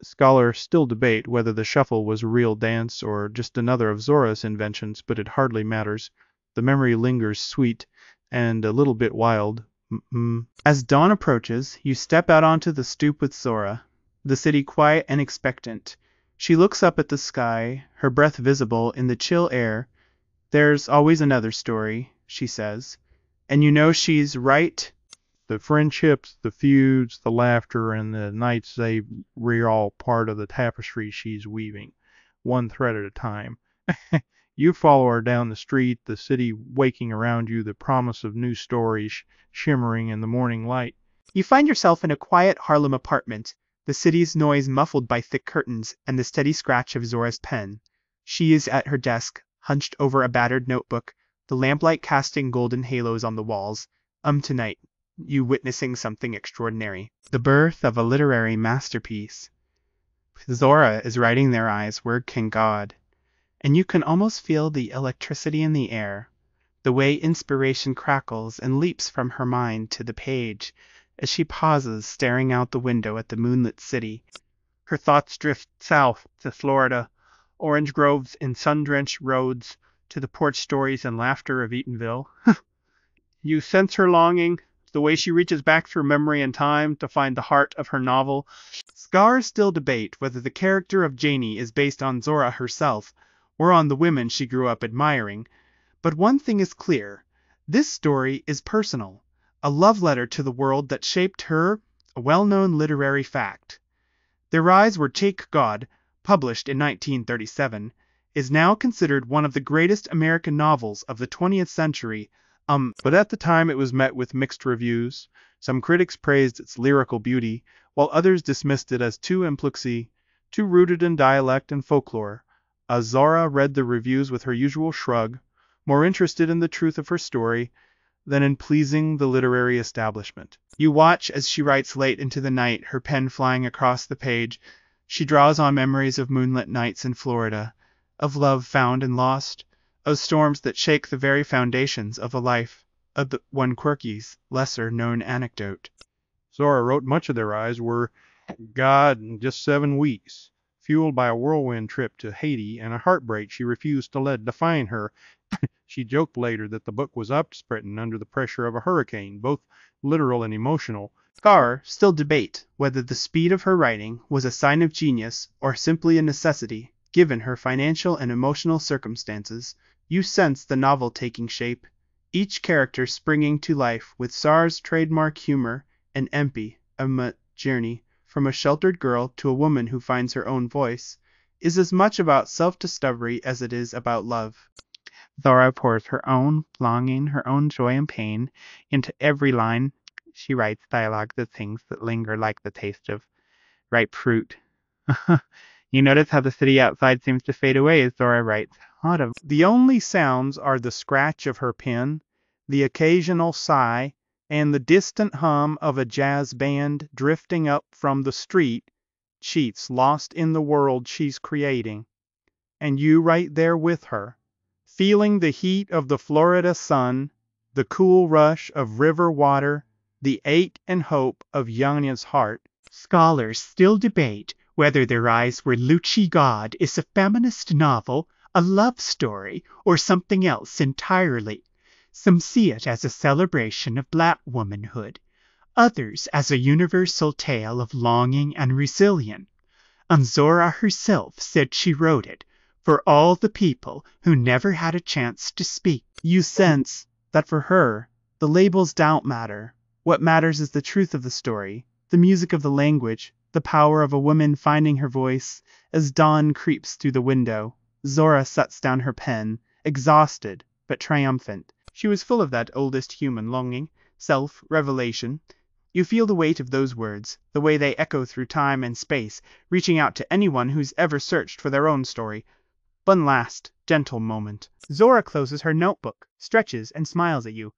Speaker 2: Scholars still debate whether the shuffle was a real dance or just another of Zora's inventions, but it hardly matters. The memory lingers sweet and a little bit wild. As dawn approaches, you step out onto the stoop with Zora, the city quiet and expectant. She looks up at the sky, her breath visible in the chill air. There's always another story, she says. And you know she's right. The friendships, the feuds, the laughter, and the nights, we're all part of the tapestry she's weaving, one thread at a time.
Speaker 1: You follow her down the street, the city waking around you, the promise of new stories shimmering in the morning light.
Speaker 2: You find yourself in a quiet Harlem apartment, the city's noise muffled by thick curtains and the steady scratch of Zora's pen. She is at her desk, hunched over a battered notebook, the lamplight casting golden halos on the walls. Tonight, you witnessing something extraordinary. The birth of a literary masterpiece. Zora is writing their eyes, word can God. And you can almost feel the electricity in the air, the way inspiration crackles and leaps from her mind to the page as she pauses staring out the window at the moonlit city.
Speaker 1: Her thoughts drift south to Florida, orange groves and sun-drenched roads, to the porch stories and laughter of Eatonville. You sense her longing, the way she reaches back through memory and time to find the heart of her novel. Scholars still debate whether the character of Janie is based on Zora herself, or on the women she grew up admiring. But one thing is clear. This story is personal, a love letter to the world that shaped her, a well-known literary fact. Their Eyes Were Take God, published in 1937, is now considered one of the greatest American novels of the 20th century, but at the time it was met with mixed reviews. Some critics praised its lyrical beauty, while others dismissed it as too implicit, too rooted in dialect and folklore. Zora read the reviews with her usual shrug, more interested in the truth of her story than in pleasing the literary establishment. You watch as she writes late into the night, her pen flying across the page. She draws on memories of moonlit nights in Florida, of love found and lost, of storms that shake the very foundations of a life, of the one quirky, lesser-known anecdote. Zora wrote much of Their Eyes Were God in just 7 weeks, fueled by a whirlwind trip to Haiti and a heartbreak she refused to let define her. She joked later that the book was upspritten under the pressure of a hurricane, both literal and emotional.
Speaker 2: Scholars still debate whether the speed of her writing was a sign of genius or simply a necessity, given her financial and emotional circumstances. You sense the novel taking shape, each character springing to life with Zora's trademark humor and empathy. A journey from a sheltered girl to a woman who finds her own voice is as much about self-discovery as it is about love. Zora pours her own longing, her own joy and pain into every line. She writes dialogue that things that linger like the taste of ripe fruit. You notice how the city outside seems to fade away as Zora writes.
Speaker 1: The only sounds are the scratch of her pen, the occasional sigh, and the distant hum of a jazz band drifting up from the street. She's lost in the world she's creating. And you right there with her, feeling the heat of the Florida sun, the cool rush of river water, the ache and hope of Yanya's heart.
Speaker 2: Scholars still debate whether Their Eyes Were Lucci God is a feminist novel, a love story, or something else entirely. Some see it as a celebration of black womanhood, others as a universal tale of longing and resilience. And Zora herself said she wrote it for all the people who never had a chance to speak.
Speaker 1: You sense that for her, the labels don't matter.
Speaker 2: What matters is the truth of the story, the music of the language, the power of a woman finding her voice. As dawn creeps through the window, Zora sets down her pen, exhausted but triumphant. She was full of that oldest human longing, self-revelation. You feel the weight of those words, the way they echo through time and space, reaching out to anyone who's ever searched for their own story. One last, gentle moment. Zora closes her notebook, stretches, and smiles at you.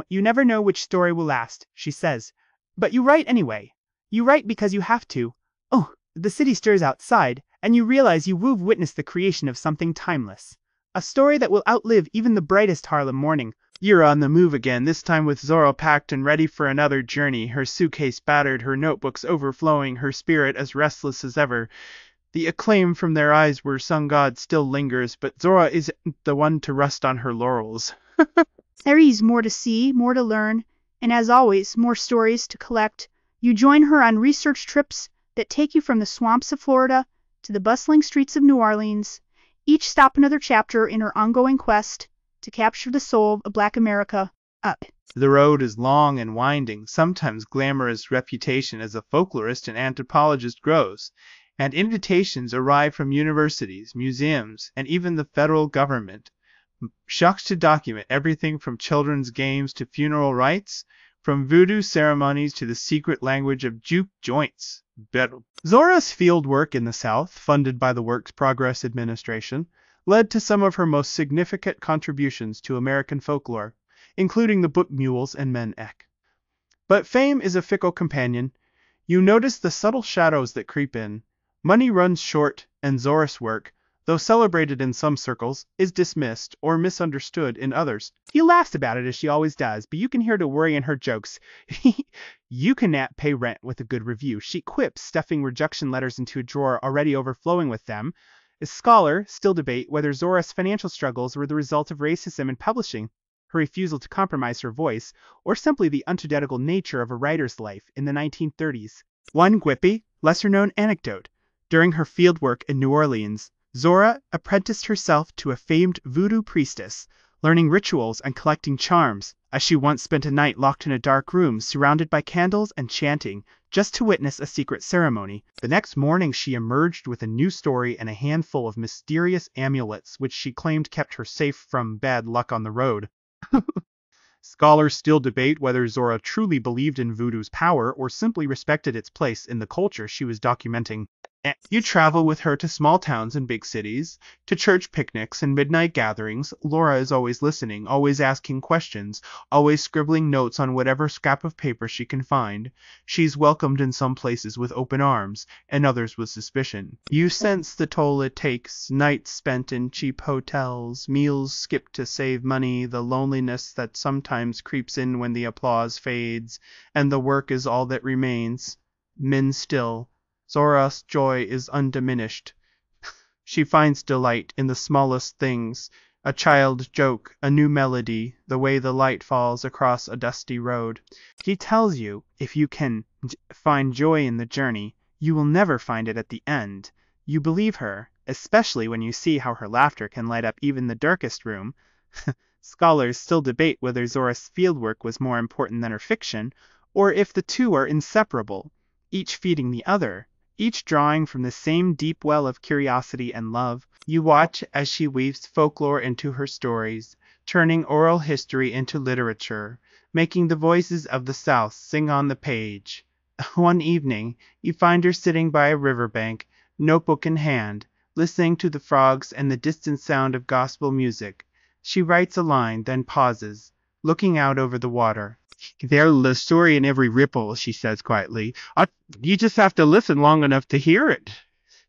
Speaker 2: You never know which story will last, she says. But you write anyway. You write because you have to. Oh, the city stirs outside, and you realize you've witnessed the creation of something timeless. A story that will outlive even the brightest Harlem morning. You're on the move again, this time with Zora packed and ready for another journey, her suitcase battered, her notebooks overflowing, her spirit as restless as ever. The acclaim from Their Eyes Were Sung God still lingers, but Zora isn't the one to rest on her laurels.
Speaker 3: There is more to see, more to learn, and as always, more stories to collect. You join her on research trips that take you from the swamps of Florida to the bustling streets of New Orleans, each stop another chapter in her ongoing quest to capture the soul of Black America. Up.
Speaker 2: The road is long and winding, sometimes glamorous reputation as a folklorist and anthropologist grows, and invitations arrive from universities, museums, and even the federal government. Shucks to document everything from children's games to funeral rites, from voodoo ceremonies to the secret language of juke joints. Zora's field work in the South, funded by the Works Progress Administration, led to some of her most significant contributions to American folklore, including the book Mules and Men Ek. But fame is a fickle companion. You notice the subtle shadows that creep in. Money runs short, and Zora's work, though celebrated in some circles, is dismissed or misunderstood in others. He laughs about it as she always does, but you can hear the worry in her jokes. You cannot pay rent with a good review, she quips, stuffing rejection letters into a drawer already overflowing with them. Scholars still debate whether Zora's financial struggles were the result of racism in publishing, her refusal to compromise her voice, or simply the antithetical nature of a writer's life in the 1930s. One quippy, lesser-known anecdote. During her fieldwork in New Orleans, Zora apprenticed herself to a famed voodoo priestess, learning rituals and collecting charms, as she once spent a night locked in a dark room surrounded by candles and chanting, just to witness a secret ceremony. The next morning she emerged with a new story and a handful of mysterious amulets which she claimed kept her safe from bad luck on the road. Scholars still debate whether Zora truly believed in voodoo's power or simply respected its place in the culture she was documenting. You travel with her to small towns and big cities, to church picnics and midnight gatherings. Laura is always listening, always asking questions, always scribbling notes on whatever scrap of paper she can find. She's welcomed in some places with open arms, and others with suspicion. You sense the toll it takes, nights spent in cheap hotels, meals skipped to save money, the loneliness that sometimes creeps in when the applause fades, and the work is all that remains. Men still. Zora's joy is undiminished. She finds delight in the smallest things, a child's joke, a new melody, the way the light falls across a dusty road. She tells you, if you can find joy in the journey, you will never find it at the end. You believe her, especially when you see how her laughter can light up even the darkest room. Scholars still debate whether Zora's fieldwork was more important than her fiction, or if the two are inseparable, each feeding the other, each drawing from the same deep well of curiosity and love. You watch as she weaves folklore into her stories, turning oral history into literature, making the voices of the South sing on the page. One evening, you find her sitting by a riverbank, notebook in hand, listening to the frogs and the distant sound of gospel music. She writes a line, then pauses, looking out over the water. There's a story in every ripple, she says quietly. You just have to listen long enough to hear it.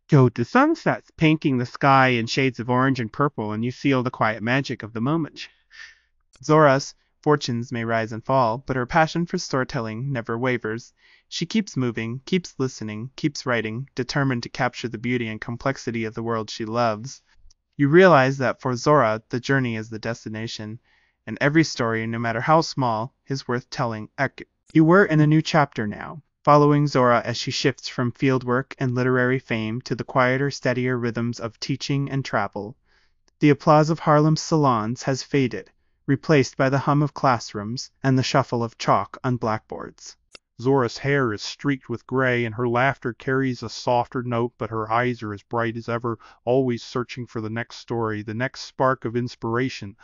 Speaker 2: So the sunset's painting the sky in shades of orange and purple, and you feel the quiet magic of the moment. Zora's fortunes may rise and fall, but her passion for storytelling never wavers. She keeps moving, keeps listening, keeps writing, determined to capture the beauty and complexity of the world she loves. You realize that for Zora, the journey is the destination, and every story, no matter how small, is worth telling. You were in a new chapter now, following Zora as she shifts from fieldwork and literary fame to the quieter, steadier rhythms of teaching and travel. The applause of Harlem's salons has faded, replaced by the hum of classrooms and the shuffle of chalk on blackboards.
Speaker 1: Zora's hair is streaked with gray, and her laughter carries a softer note, but her eyes are as bright as ever, always searching for the next story, the next spark of inspiration.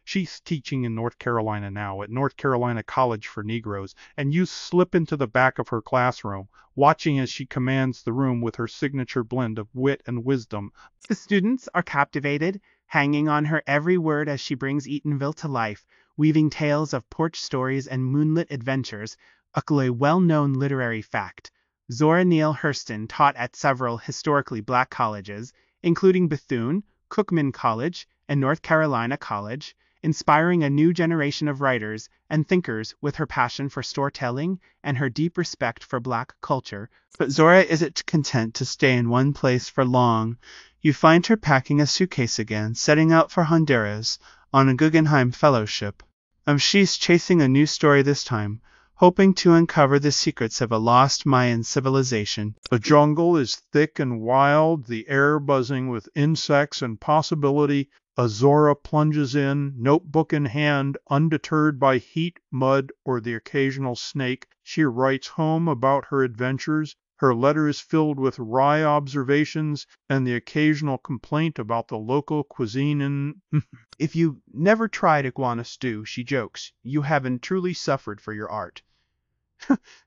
Speaker 1: She's teaching in North Carolina now, at North Carolina College for Negroes, and you slip into the back of her classroom, watching as she commands the room with her signature blend of wit and wisdom.
Speaker 2: The students are captivated, hanging on her every word as she brings Eatonville to life, weaving tales of porch stories and moonlit adventures. A well-known literary fact. Zora Neale Hurston taught at several historically black colleges, including Bethune, Cookman College, and North Carolina College, inspiring a new generation of writers and thinkers with her passion for storytelling and her deep respect for black culture. But Zora isn't content to stay in one place for long. You find her packing a suitcase again, setting out for Honduras on a Guggenheim Fellowship. She's chasing a new story this time, hoping to uncover the secrets of a lost Mayan civilization.
Speaker 1: The jungle is thick and wild, the air buzzing with insects and possibility. Zora plunges in, notebook in hand, undeterred by heat, mud, or the occasional snake. She writes home about her adventures, her letters filled with wry observations and the occasional complaint about the local cuisine and
Speaker 2: If you never tried iguana stew, she jokes, you haven't truly suffered for your art.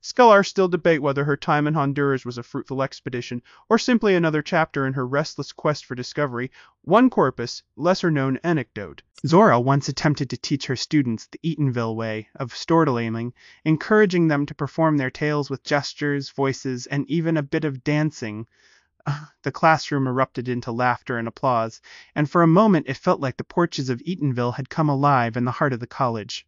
Speaker 2: Scholars still debate whether her time in Honduras was a fruitful expedition or simply another chapter in her restless quest for discovery, one corpus, lesser-known anecdote. Zora once attempted to teach her students the Eatonville way of storytelling, encouraging them to perform their tales with gestures, voices, and even a bit of dancing. The classroom erupted into laughter and applause, and for a moment it felt like the porches of Eatonville had come alive in the heart of the college.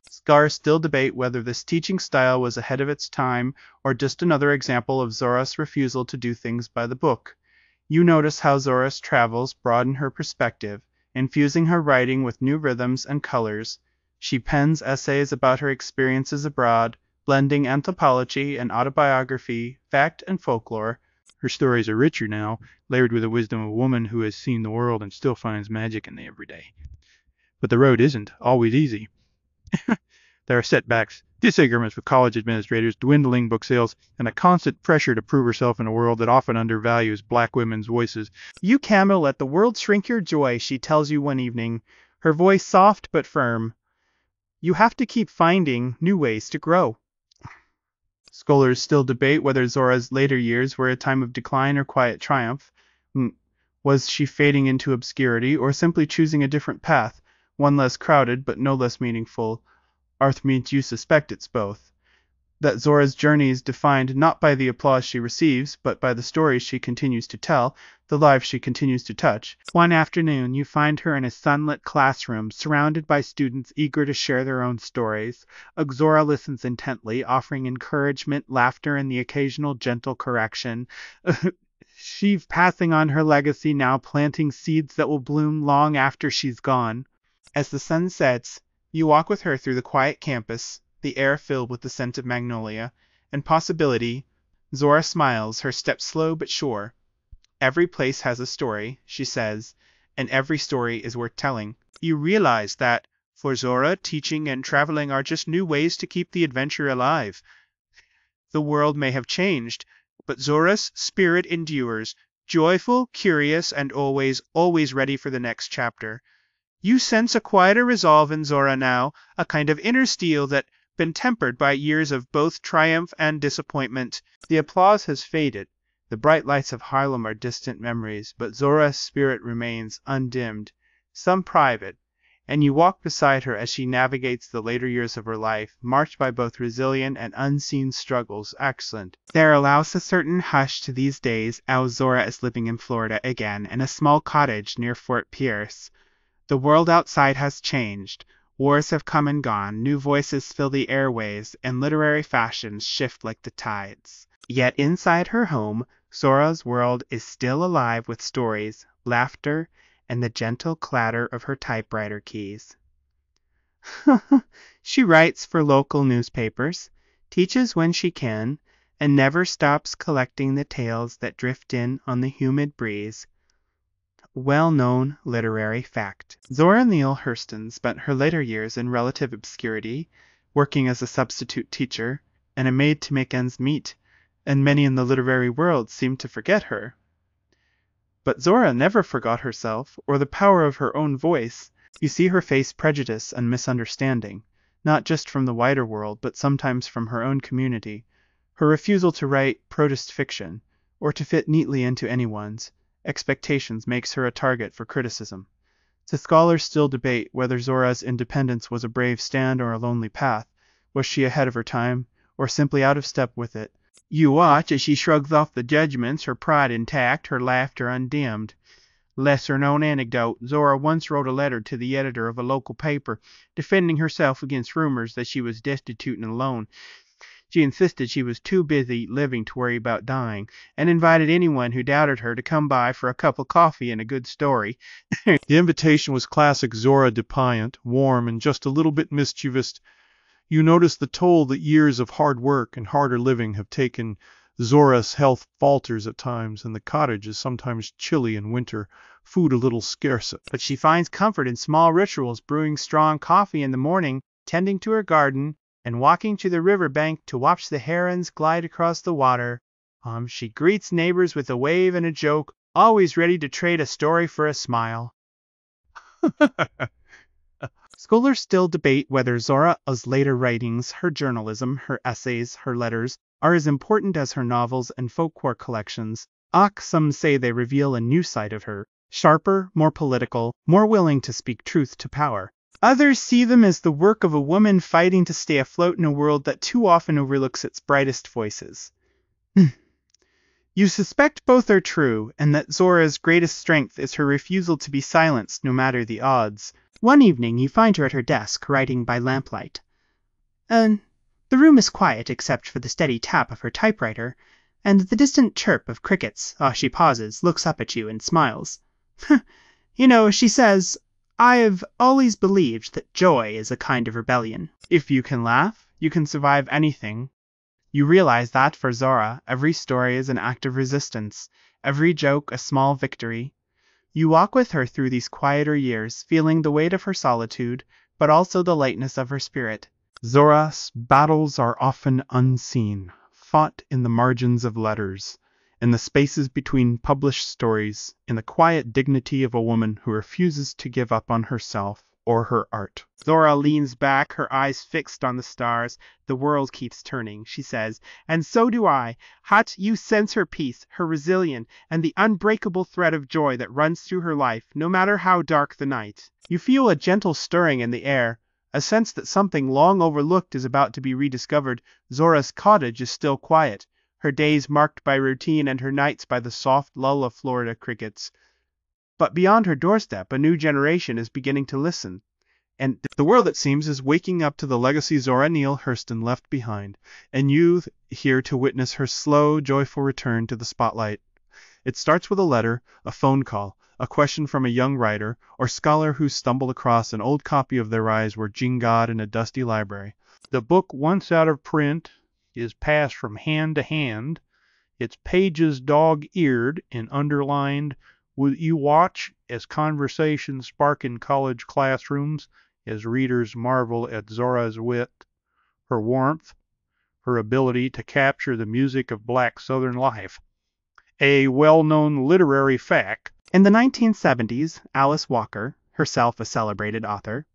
Speaker 2: Scholars still debate whether this teaching style was ahead of its time or just another example of Zora's refusal to do things by the book. You notice how Zora's travels broaden her perspective, infusing her writing with new rhythms and colors. She pens essays about her experiences abroad, blending anthropology and autobiography, fact and folklore.
Speaker 1: her stories are richer now, layered with the wisdom of a woman who has seen the world and still finds magic in the everyday. But the road isn't always easy. There are setbacks, disagreements with college administrators, dwindling book sales, and a constant pressure to prove herself in a world that often undervalues black women's voices.
Speaker 2: You cannot let the world shrink your joy, she tells you one evening, her voice soft but firm. You have to keep finding new ways to grow. Scholars still debate whether Zora's later years were a time of decline or quiet triumph. Was she fading into obscurity or simply choosing a different path, one less crowded but no less meaningful? Arth means you suspect it's both. That Zora's journey is defined not by the applause she receives, but by the stories she continues to tell, the lives she continues to touch. One afternoon, you find her in a sunlit classroom, surrounded by students eager to share their own stories. Zora listens intently, offering encouragement, laughter, and the occasional gentle correction. She's passing on her legacy now, planting seeds that will bloom long after she's gone. As the sun sets, you walk with her through the quiet campus, the air filled with the scent of magnolia and possibility. Zora smiles, her step slow but sure. Every place has a story, she says, and every story is worth telling. You realize that, for Zora, teaching and traveling are just new ways to keep the adventure alive. The world may have changed, but Zora's spirit endures, joyful, curious, and always ready for the next chapter. You sense a quieter resolve in Zora now, a kind of inner steel that's been tempered by years of both triumph and disappointment. The applause has faded. The bright lights of Harlem are distant memories, but Zora's spirit remains undimmed, some private, and you walk beside her as she navigates the later years of her life, marked by both resilient and unseen struggles. Excellent. There allows a certain hush to these days, as Zora is living in Florida again, in a small cottage near Fort Pierce. The world outside has changed. Wars have come and gone, new voices fill the airways, and literary fashions shift like the tides. Yet inside her home, Zora's world is still alive with stories, laughter, and the gentle clatter of her typewriter keys. She writes for local newspapers, teaches when she can, and never stops collecting the tales that drift in on the humid breeze. Well-known literary fact. Zora Neale Hurston spent her later years in relative obscurity, working as a substitute teacher and a maid to make ends meet, and many in the literary world seem to forget her. But Zora never forgot herself or the power of her own voice. You see her face prejudice and misunderstanding, not just from the wider world, but sometimes from her own community. Her refusal to write protest fiction, or to fit neatly into anyone's expectations, makes her a target for criticism. The scholars still debate whether Zora's independence was a brave stand or a lonely path. Was she ahead of her time, or simply out of step with it? You watch as she shrugs off the judgments, her pride intact, her laughter undimmed. Lesser-known anecdote, Zora once wrote a letter to the editor of a local paper, defending herself against rumors that she was destitute and alone. She insisted she was too busy living to worry about dying, and invited anyone who doubted her to come by for a cup of coffee and a good story.
Speaker 1: The invitation was classic Zora, defiant, warm, and just a little bit mischievous. You notice the toll that years of hard work and harder living have taken. Zora's health falters at times, and the cottage is sometimes chilly in winter, food a little scarce.
Speaker 2: But she finds comfort in small rituals, brewing strong coffee in the morning, tending to her garden, and walking to the river bank to watch the herons glide across the water. She greets neighbors with a wave and a joke, always ready to trade a story for a smile. Scholars still debate whether Zora's later writings, her journalism, her essays, her letters, are as important as her novels and folklore collections. Some say they reveal a new side of her, sharper, more political, more willing to speak truth to power. Others see them as the work of a woman fighting to stay afloat in a world that too often overlooks its brightest voices. You suspect both are true, and that Zora's greatest strength is her refusal to be silenced no matter the odds. One evening you find her at her desk, writing by lamplight. The room is quiet except for the steady tap of her typewriter, and the distant chirp of crickets. She pauses, looks up at you, and smiles. She says, "I've always believed that joy is a kind of rebellion. If you can laugh, you can survive anything." You realize that for Zora, every story is an act of resistance, every joke a small victory. You walk with her through these quieter years, feeling the weight of her solitude, but also the lightness of her spirit.
Speaker 1: Zora's battles are often unseen, fought in the margins of letters, in the spaces between published stories, in the quiet dignity of a woman who refuses to give up on herself or her art.
Speaker 2: Zora leans back, her eyes fixed on the stars. "The world keeps turning," she says, "and so do I. You sense her peace, her resilience, and the unbreakable thread of joy that runs through her life, no matter how dark the night." You feel a gentle stirring in the air, a sense that something long overlooked is about to be rediscovered. Zora's cottage is still quiet, her days marked by routine and her nights by the soft lull of Florida crickets. But beyond her doorstep, a new generation is beginning to listen. And
Speaker 1: the world, it seems, is waking up to the legacy Zora Neale Hurston left behind, and you here to witness her slow, joyful return to the spotlight. It starts with a letter, a phone call, a question from a young writer or scholar who stumbled across an old copy of Their Eyes Were Jingad in a dusty library. The book, once out of print, is passed from hand to hand, its pages dog-eared and underlined. Will you watch as conversations spark in college classrooms, as readers marvel at Zora's wit, her warmth, her ability to capture the music of black Southern life? A well-known literary fact.
Speaker 2: In the 1970s, Alice Walker, herself a celebrated author,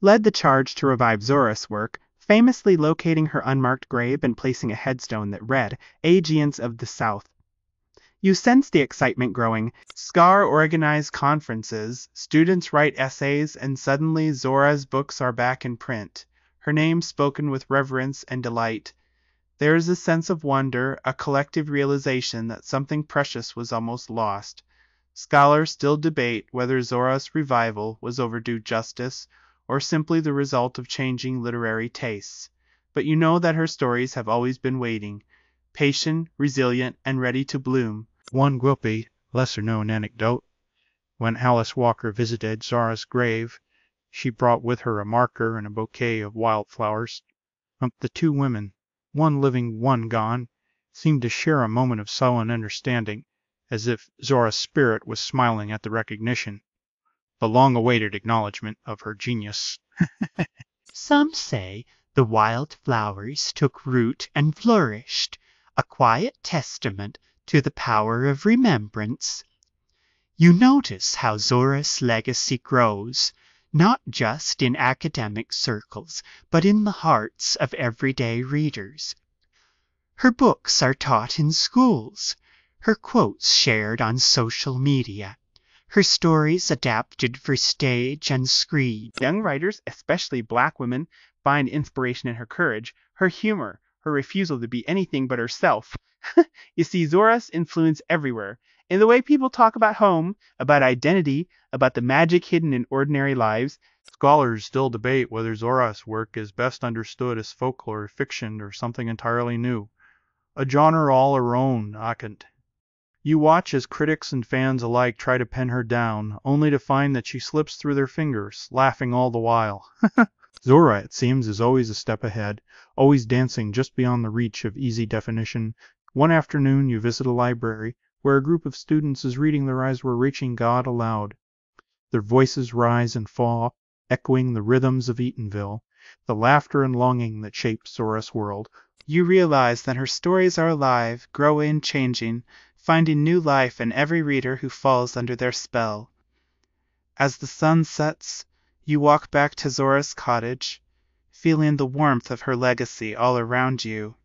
Speaker 2: led the charge to revive Zora's work, famously locating her unmarked grave and placing a headstone that read, "Aegeans of the South." You sense the excitement growing. SCAR organize conferences, students write essays, and suddenly Zora's books are back in print, her name spoken with reverence and delight. There is a sense of wonder, a collective realization that something precious was almost lost. Scholars still debate whether Zora's revival was overdue justice or simply the result of changing literary tastes. But you know that her stories have always been waiting, patient, resilient, and ready to bloom.
Speaker 1: One grumpy, lesser-known anecdote. When Alice Walker visited Zora's grave, she brought with her a marker and a bouquet of wildflowers. The two women, one living, one gone, seemed to share a moment of sullen understanding, as if Zora's spirit was smiling at the recognition, the long-awaited acknowledgement of her genius.
Speaker 2: Some say the wildflowers took root and flourished, a quiet testament to the power of remembrance. You notice how Zora's legacy grows, not just in academic circles, but in the hearts of everyday readers. Her books are taught in schools, her quotes shared on social media, her stories adapted for stage and screen. Young writers, especially black women, find inspiration in her courage, her humor, her refusal to be anything but herself. You see Zora's influence everywhere, in the way people talk about home, about identity, about the magic hidden in ordinary lives.
Speaker 1: Scholars still debate whether Zora's work is best understood as folklore, fiction, or something entirely new. A genre all her own, Akant. You watch as critics and fans alike try to pin her down, only to find that she slips through their fingers, laughing all the while. Zora, it seems, is always a step ahead, always dancing just beyond the reach of easy definition. One afternoon you visit a library where a group of students is reading Their Eyes Were Reaching God aloud. Their voices rise and fall, echoing the rhythms of Eatonville, the laughter and longing that shaped Zora's world.
Speaker 2: You realize that her stories are alive, growing, changing, finding new life in every reader who falls under their spell. As the sun sets, you walk back to Zora's cottage, feeling the warmth of her legacy all around you.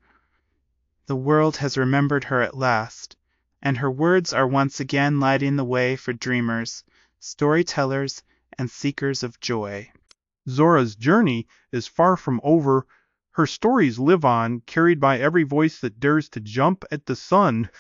Speaker 2: The world has remembered her at last, and her words are once again lighting the way for dreamers, storytellers, and seekers of joy.
Speaker 1: Zora's journey is far from over. Her stories live on, carried by every voice that dares to jump at the sun.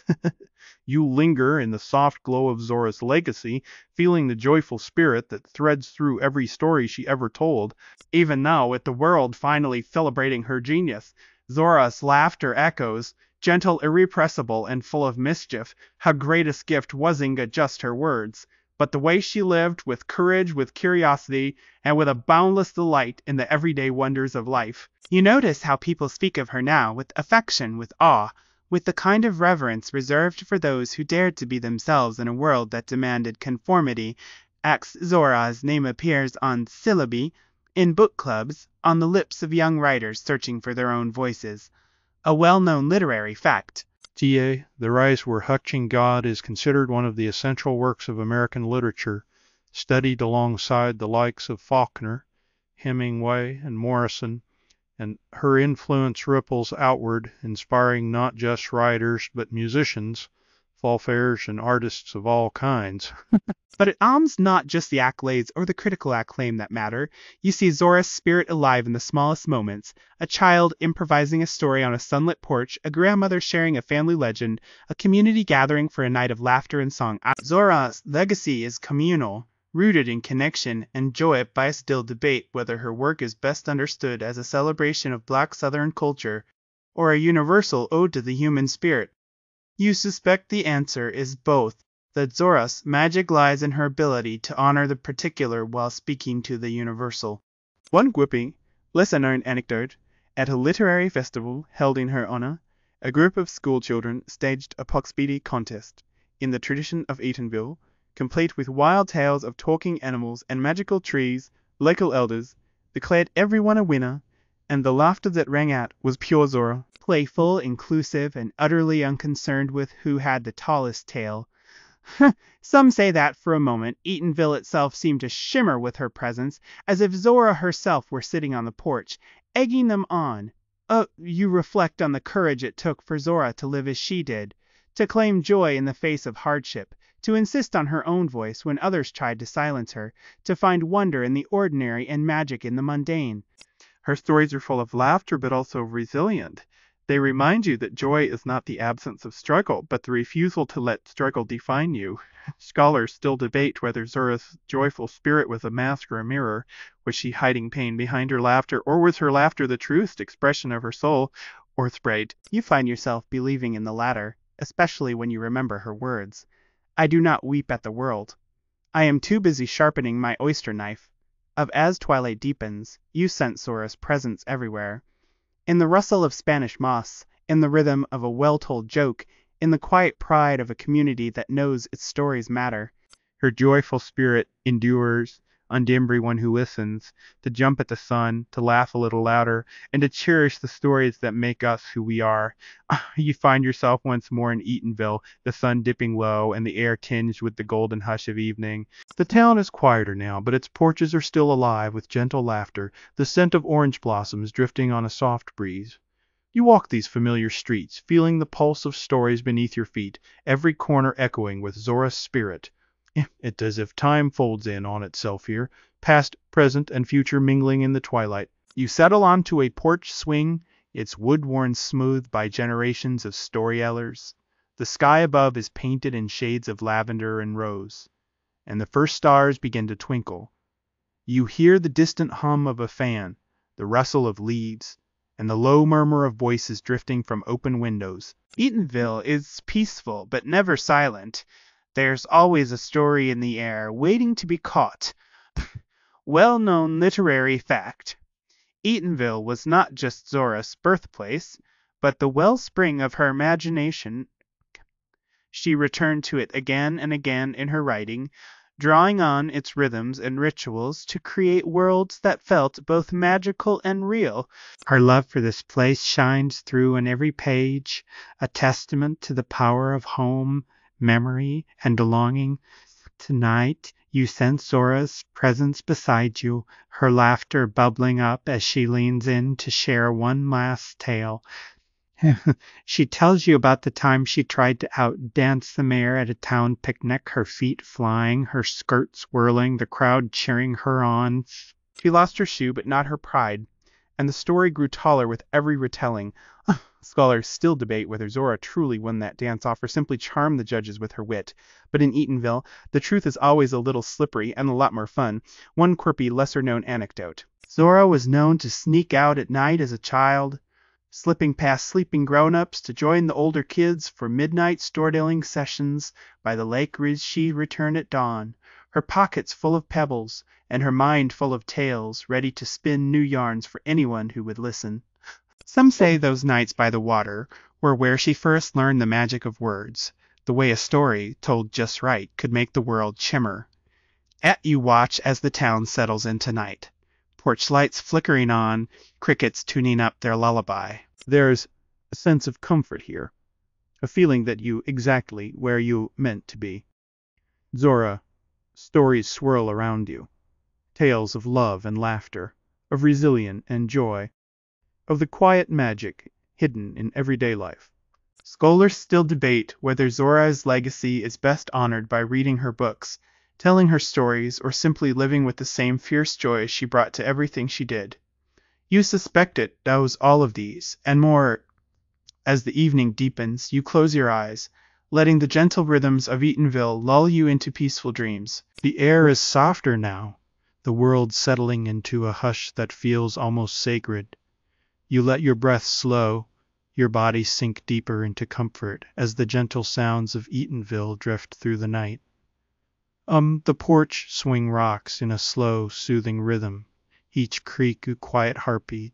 Speaker 1: You linger in the soft glow of Zora's legacy, feeling the joyful spirit that threads through every story she ever told.
Speaker 2: Even now, with the world finally celebrating her genius, Zora's laughter echoes, gentle, irrepressible, and full of mischief. Her greatest gift wasn't just her words, but the way she lived, with courage, with curiosity, and with a boundless delight in the everyday wonders of life. You notice how people speak of her now, with affection, with awe, with the kind of reverence reserved for those who dared to be themselves in a world that demanded conformity. Zora's name appears on syllabi, in book clubs, on the lips of young writers searching for their own voices. A well-known literary fact.
Speaker 1: T.A. The Rise Where Hutching God is considered one of the essential works of American literature, studied alongside the likes of Faulkner, Hemingway, and Morrison, and her influence ripples outward, inspiring not just writers but musicians, fulfairs, and artists of all kinds.
Speaker 2: But it's not just the accolades or the critical acclaim that matter. You see Zora's spirit alive in the smallest moments. A child improvising a story on a sunlit porch, a grandmother sharing a family legend, a community gathering for a night of laughter and song. Zora's legacy is communal, rooted in connection and joy by a still debate whether her work is best understood as a celebration of Black Southern culture or a universal ode to the human spirit. You suspect the answer is both, that Zora's magic lies in her ability to honor the particular while speaking to the universal. One gripping, lesser-known anecdote: at a literary festival held in her honor, a group of schoolchildren staged a pox-beady contest, in the tradition of Eatonville, complete with wild tales of talking animals and magical trees. Local elders declared everyone a winner, and the laughter that rang out was pure Zora. Playful, inclusive, and utterly unconcerned with who had the tallest tale. Some say that for a moment Eatonville itself seemed to shimmer with her presence, as if Zora herself were sitting on the porch, egging them on. You reflect on the courage it took for Zora to live as she did, to claim joy in the face of hardship, to insist on her own voice when others tried to silence her, to find wonder in the ordinary and magic in the mundane. Her stories are full of laughter but also resilient. They remind you that joy is not the absence of struggle, but the refusal to let struggle define you. Scholars still debate whether Zora's joyful spirit was a mask or a mirror. Was she hiding pain behind her laughter, or was her laughter the truest expression of her soul, or sprayed? You find yourself believing in the latter, especially when you remember her words. I do not weep at the world. I am too busy sharpening my oyster knife. As twilight deepens, you sense Zora's presence everywhere. In the rustle of Spanish moss, in the rhythm of a well-told joke, in the quiet pride of a community that knows its stories matter. Her joyful spirit endures, undimmed everyone who listens, to jump at the sun, to laugh a little louder, and to cherish the stories that make us who we are. You find yourself once more in Eatonville, the sun dipping low and the air tinged with the golden hush of evening. The town is quieter now, but its porches are still alive with gentle laughter, the scent of orange blossoms drifting on a soft breeze. You walk these familiar streets, feeling the pulse of stories beneath your feet, every corner echoing with Zora's spirit. It's as if time folds in on itself here, past, present, and future mingling in the twilight. You settle onto a porch swing, its wood worn smooth by generations of storytellers. The sky above is painted in shades of lavender and rose, and the first stars begin to twinkle. You hear the distant hum of a fan, the rustle of leaves, and the low murmur of voices drifting from open windows. Eatonville is peaceful, but never silent. There's always a story in the air, waiting to be caught. Well-known literary fact: Eatonville was not just Zora's birthplace, but the wellspring of her imagination. She returned to it again and again in her writing, drawing on its rhythms and rituals to create worlds that felt both magical and real. Her love for this place shines through in every page, a testament to the power of home, memory, and belonging. Tonight, you sense Zora's presence beside you, her laughter bubbling up as she leans in to share one last tale. She tells you about the time she tried to outdance the mayor at a town picnic, her feet flying, her skirt swirling, the crowd cheering her on. She lost her shoe, but not her pride, and the story grew taller with every retelling. Scholars still debate whether Zora truly won that dance-off or simply charmed the judges with her wit. But in Eatonville, the truth is always a little slippery and a lot more fun. One quirky, lesser-known anecdote. Zora was known to sneak out at night as a child, slipping past sleeping grown-ups to join the older kids for midnight storytelling sessions by the lake where she returned at dawn, her pockets full of pebbles and her mind full of tales, ready to spin new yarns for anyone who would listen. Some say those nights by the water were where she first learned the magic of words, the way a story, told just right, could make the world shimmer. You watch as the town settles into night. Porch lights flickering on, crickets tuning up their lullaby.
Speaker 1: There's a sense of comfort here, a feeling that you exactly where you meant to be. Zora, stories swirl around you, tales of love and laughter, of resilience and joy, of the quiet magic hidden in everyday life.
Speaker 2: Scholars still debate whether Zora's legacy is best honored by reading her books, telling her stories, or simply living with the same fierce joy she brought to everything she did. You suspect it does all of these, and more. As the evening deepens, you close your eyes, letting the gentle rhythms of Eatonville lull you into peaceful dreams.
Speaker 1: The air is softer now, the world settling into a hush that feels almost sacred. You let your breath slow, your body sink deeper into comfort as the gentle sounds of Eatonville drift through the night. The porch swing rocks in a slow, soothing rhythm, each creak a quiet heartbeat,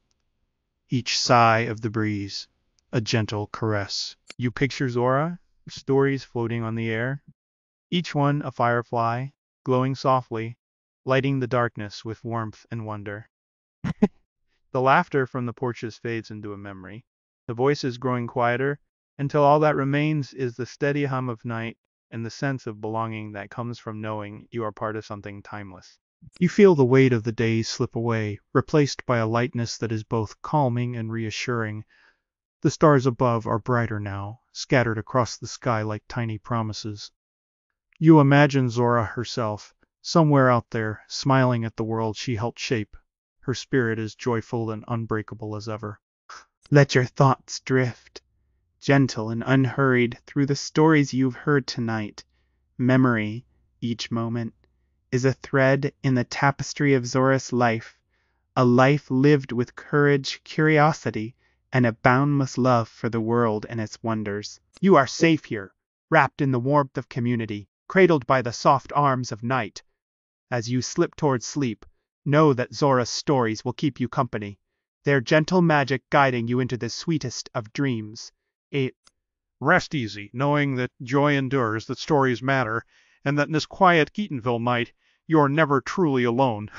Speaker 1: each sigh of the breeze, a gentle caress. You picture Zora, stories floating on the air, each one a firefly, glowing softly, lighting the darkness with warmth and wonder. The laughter from the porches fades into a memory, the voices growing quieter, until all that remains is the steady hum of night and the sense of belonging that comes from knowing you are part of something timeless. You feel the weight of the days slip away, replaced by a lightness that is both calming and reassuring. The stars above are brighter now, scattered across the sky like tiny promises. You imagine Zora herself, somewhere out there, smiling at the world she helped shape, her spirit as joyful and unbreakable as ever.
Speaker 2: Let your thoughts drift, gentle and unhurried, through the stories you've heard tonight. Memory, each moment, is a thread in the tapestry of Zora's life, a life lived with courage, curiosity, and a boundless love for the world and its wonders. You are safe here, wrapped in the warmth of community, cradled by the soft arms of night. As you slip towards sleep, know that Zora's stories will keep you company, their gentle magic guiding you into the sweetest of dreams.
Speaker 1: Rest easy, knowing that joy endures, that stories matter, and that in this quiet Eatonville night, you're never truly alone.